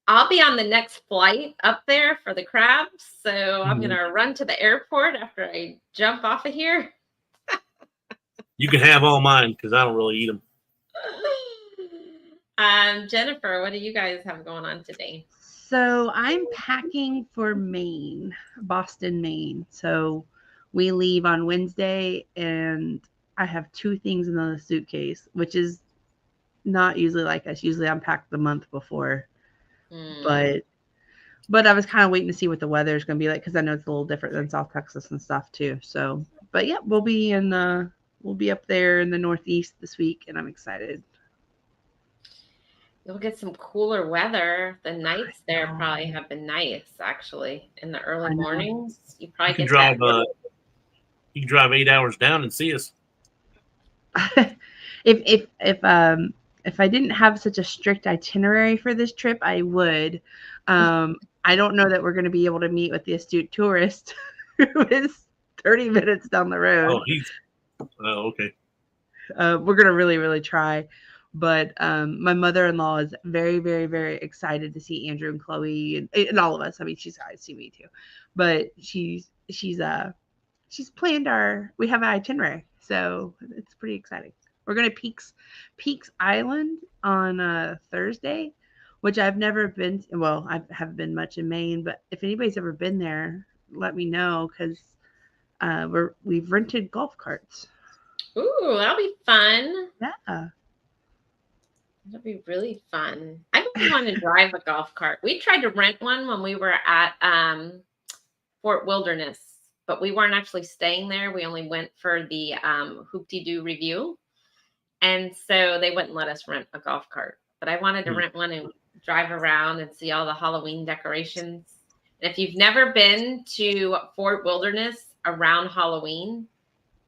I'll be on the next flight up there for the crabs, so I'm gonna run to the airport after I jump off of here. You can have all mine because I don't really eat them. Jennifer, what do you guys have going on today? So I'm packing for Maine, Boston, Maine. So we leave on Wednesday, and I have 2 things in the suitcase, which is not usually like us. Usually I'm packed the month before. But I was kind of waiting to see what the weather is going to be like because I know it's a little different than South Texas and stuff too. So, but yeah, we'll be up there in the Northeast this week, and I'm excited. You'll get some cooler weather. The nights there probably have been nice, actually. In the early mornings, you probably can get drive. that. You can drive 8 hours down and see us. If I didn't have such a strict itinerary for this trip, I would. I don't know that we're going to be able to meet with the astute tourist who is 30 minutes down the road. Okay. We're going to really, really try. But my mother-in-law is very, very, very excited to see Andrew and Chloe and all of us. I mean, she's excited to see me too. But she's planned we have an itinerary. So it's pretty exciting. We're going to Peaks Island on Thursday, which I've never been. Well, I haven't been much in Maine, but if anybody's ever been there, let me know because we've rented golf carts. Ooh, that'll be fun. Yeah, that'll be really fun. I don't want to drive a golf cart. We tried to rent one when we were at Fort Wilderness, but we weren't actually staying there. We only went for the Hoop-de-Doo review. And so they wouldn't let us rent a golf cart. But I wanted to rent one and drive around and see all the Halloween decorations. And if you've never been to Fort Wilderness around Halloween,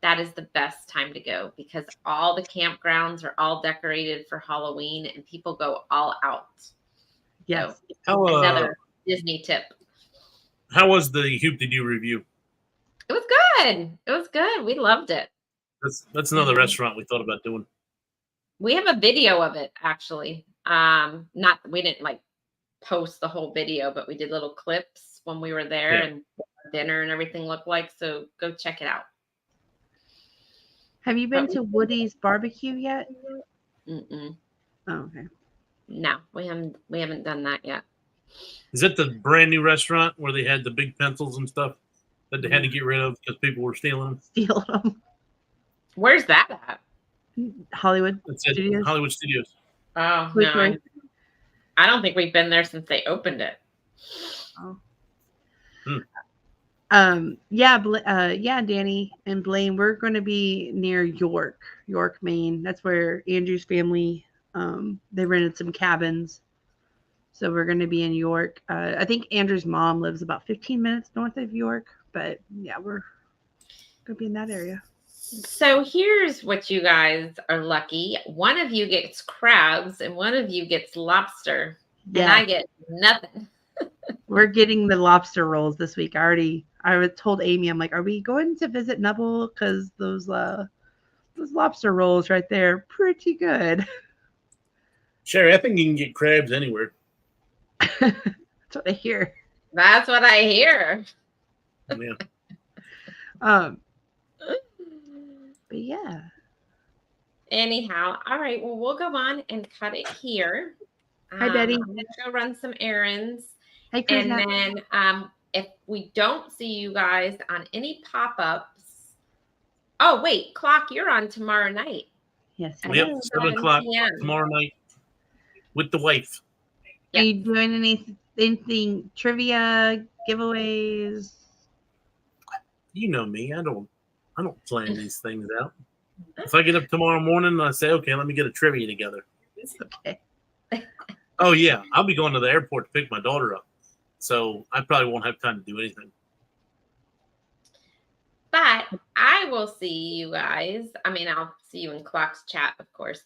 that is the best time to go because all the campgrounds are all decorated for Halloween and people go all out. Yes. So, another Disney tip. How was the Hoop-de-Doo review? It was good. It was good. We loved it. That's another restaurant we thought about doing. We have a video of it actually. We didn't like post the whole video, but we did little clips when we were there and what dinner and everything looked like. So go check it out. Have you been to Woody's Barbecue yet? Mm-mm. Oh, okay. No, we haven't done that yet. Is it the brand new restaurant where they had the big pencils and stuff that they had to get rid of because people were stealing them? Where's that at? Hollywood Studios. Hollywood Studios. Oh, no. I don't think we've been there since they opened it. Oh. Danny and Blaine, we're going to be near York, Maine. That's where Andrew's family, they rented some cabins. So we're going to be in York. I think Andrew's mom lives about 15 minutes north of York, but yeah, we're going to be in that area. So here's what you guys are lucky. One of you gets crabs and one of you gets lobster. Yeah. And I get nothing. We're getting the lobster rolls this week. I told Amy, I'm like, are we going to visit Nubble? Because those lobster rolls right there, pretty good. Sherry, I think you can get crabs anywhere. That's what I hear. That's what I hear. Yeah. But yeah. Anyhow, all right. Well, we'll go on and cut it here. Hi, Betty. I'm gonna go run some errands. Hey, Chris. And then if we don't see you guys on any pop-ups. Oh, wait, Klock, you're on tomorrow night. Yes. Yep, 7 o'clock tomorrow night with the wife. Are you doing anything trivia, giveaways? You know me. I don't plan these things out. If I get up tomorrow morning and I say, okay, let me get a trivia together. Okay. Oh, yeah. I'll be going to the airport to pick my daughter up. So I probably won't have time to do anything. But I will see you guys. I mean, I'll see you in Klock's chat, of course.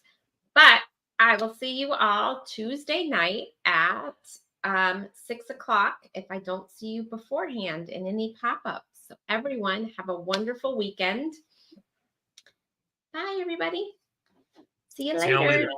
But I will see you all Tuesday night at 6 o'clock if I don't see you beforehand in any pop-ups. So everyone have a wonderful weekend. Bye, everybody. See you See y'all later. later.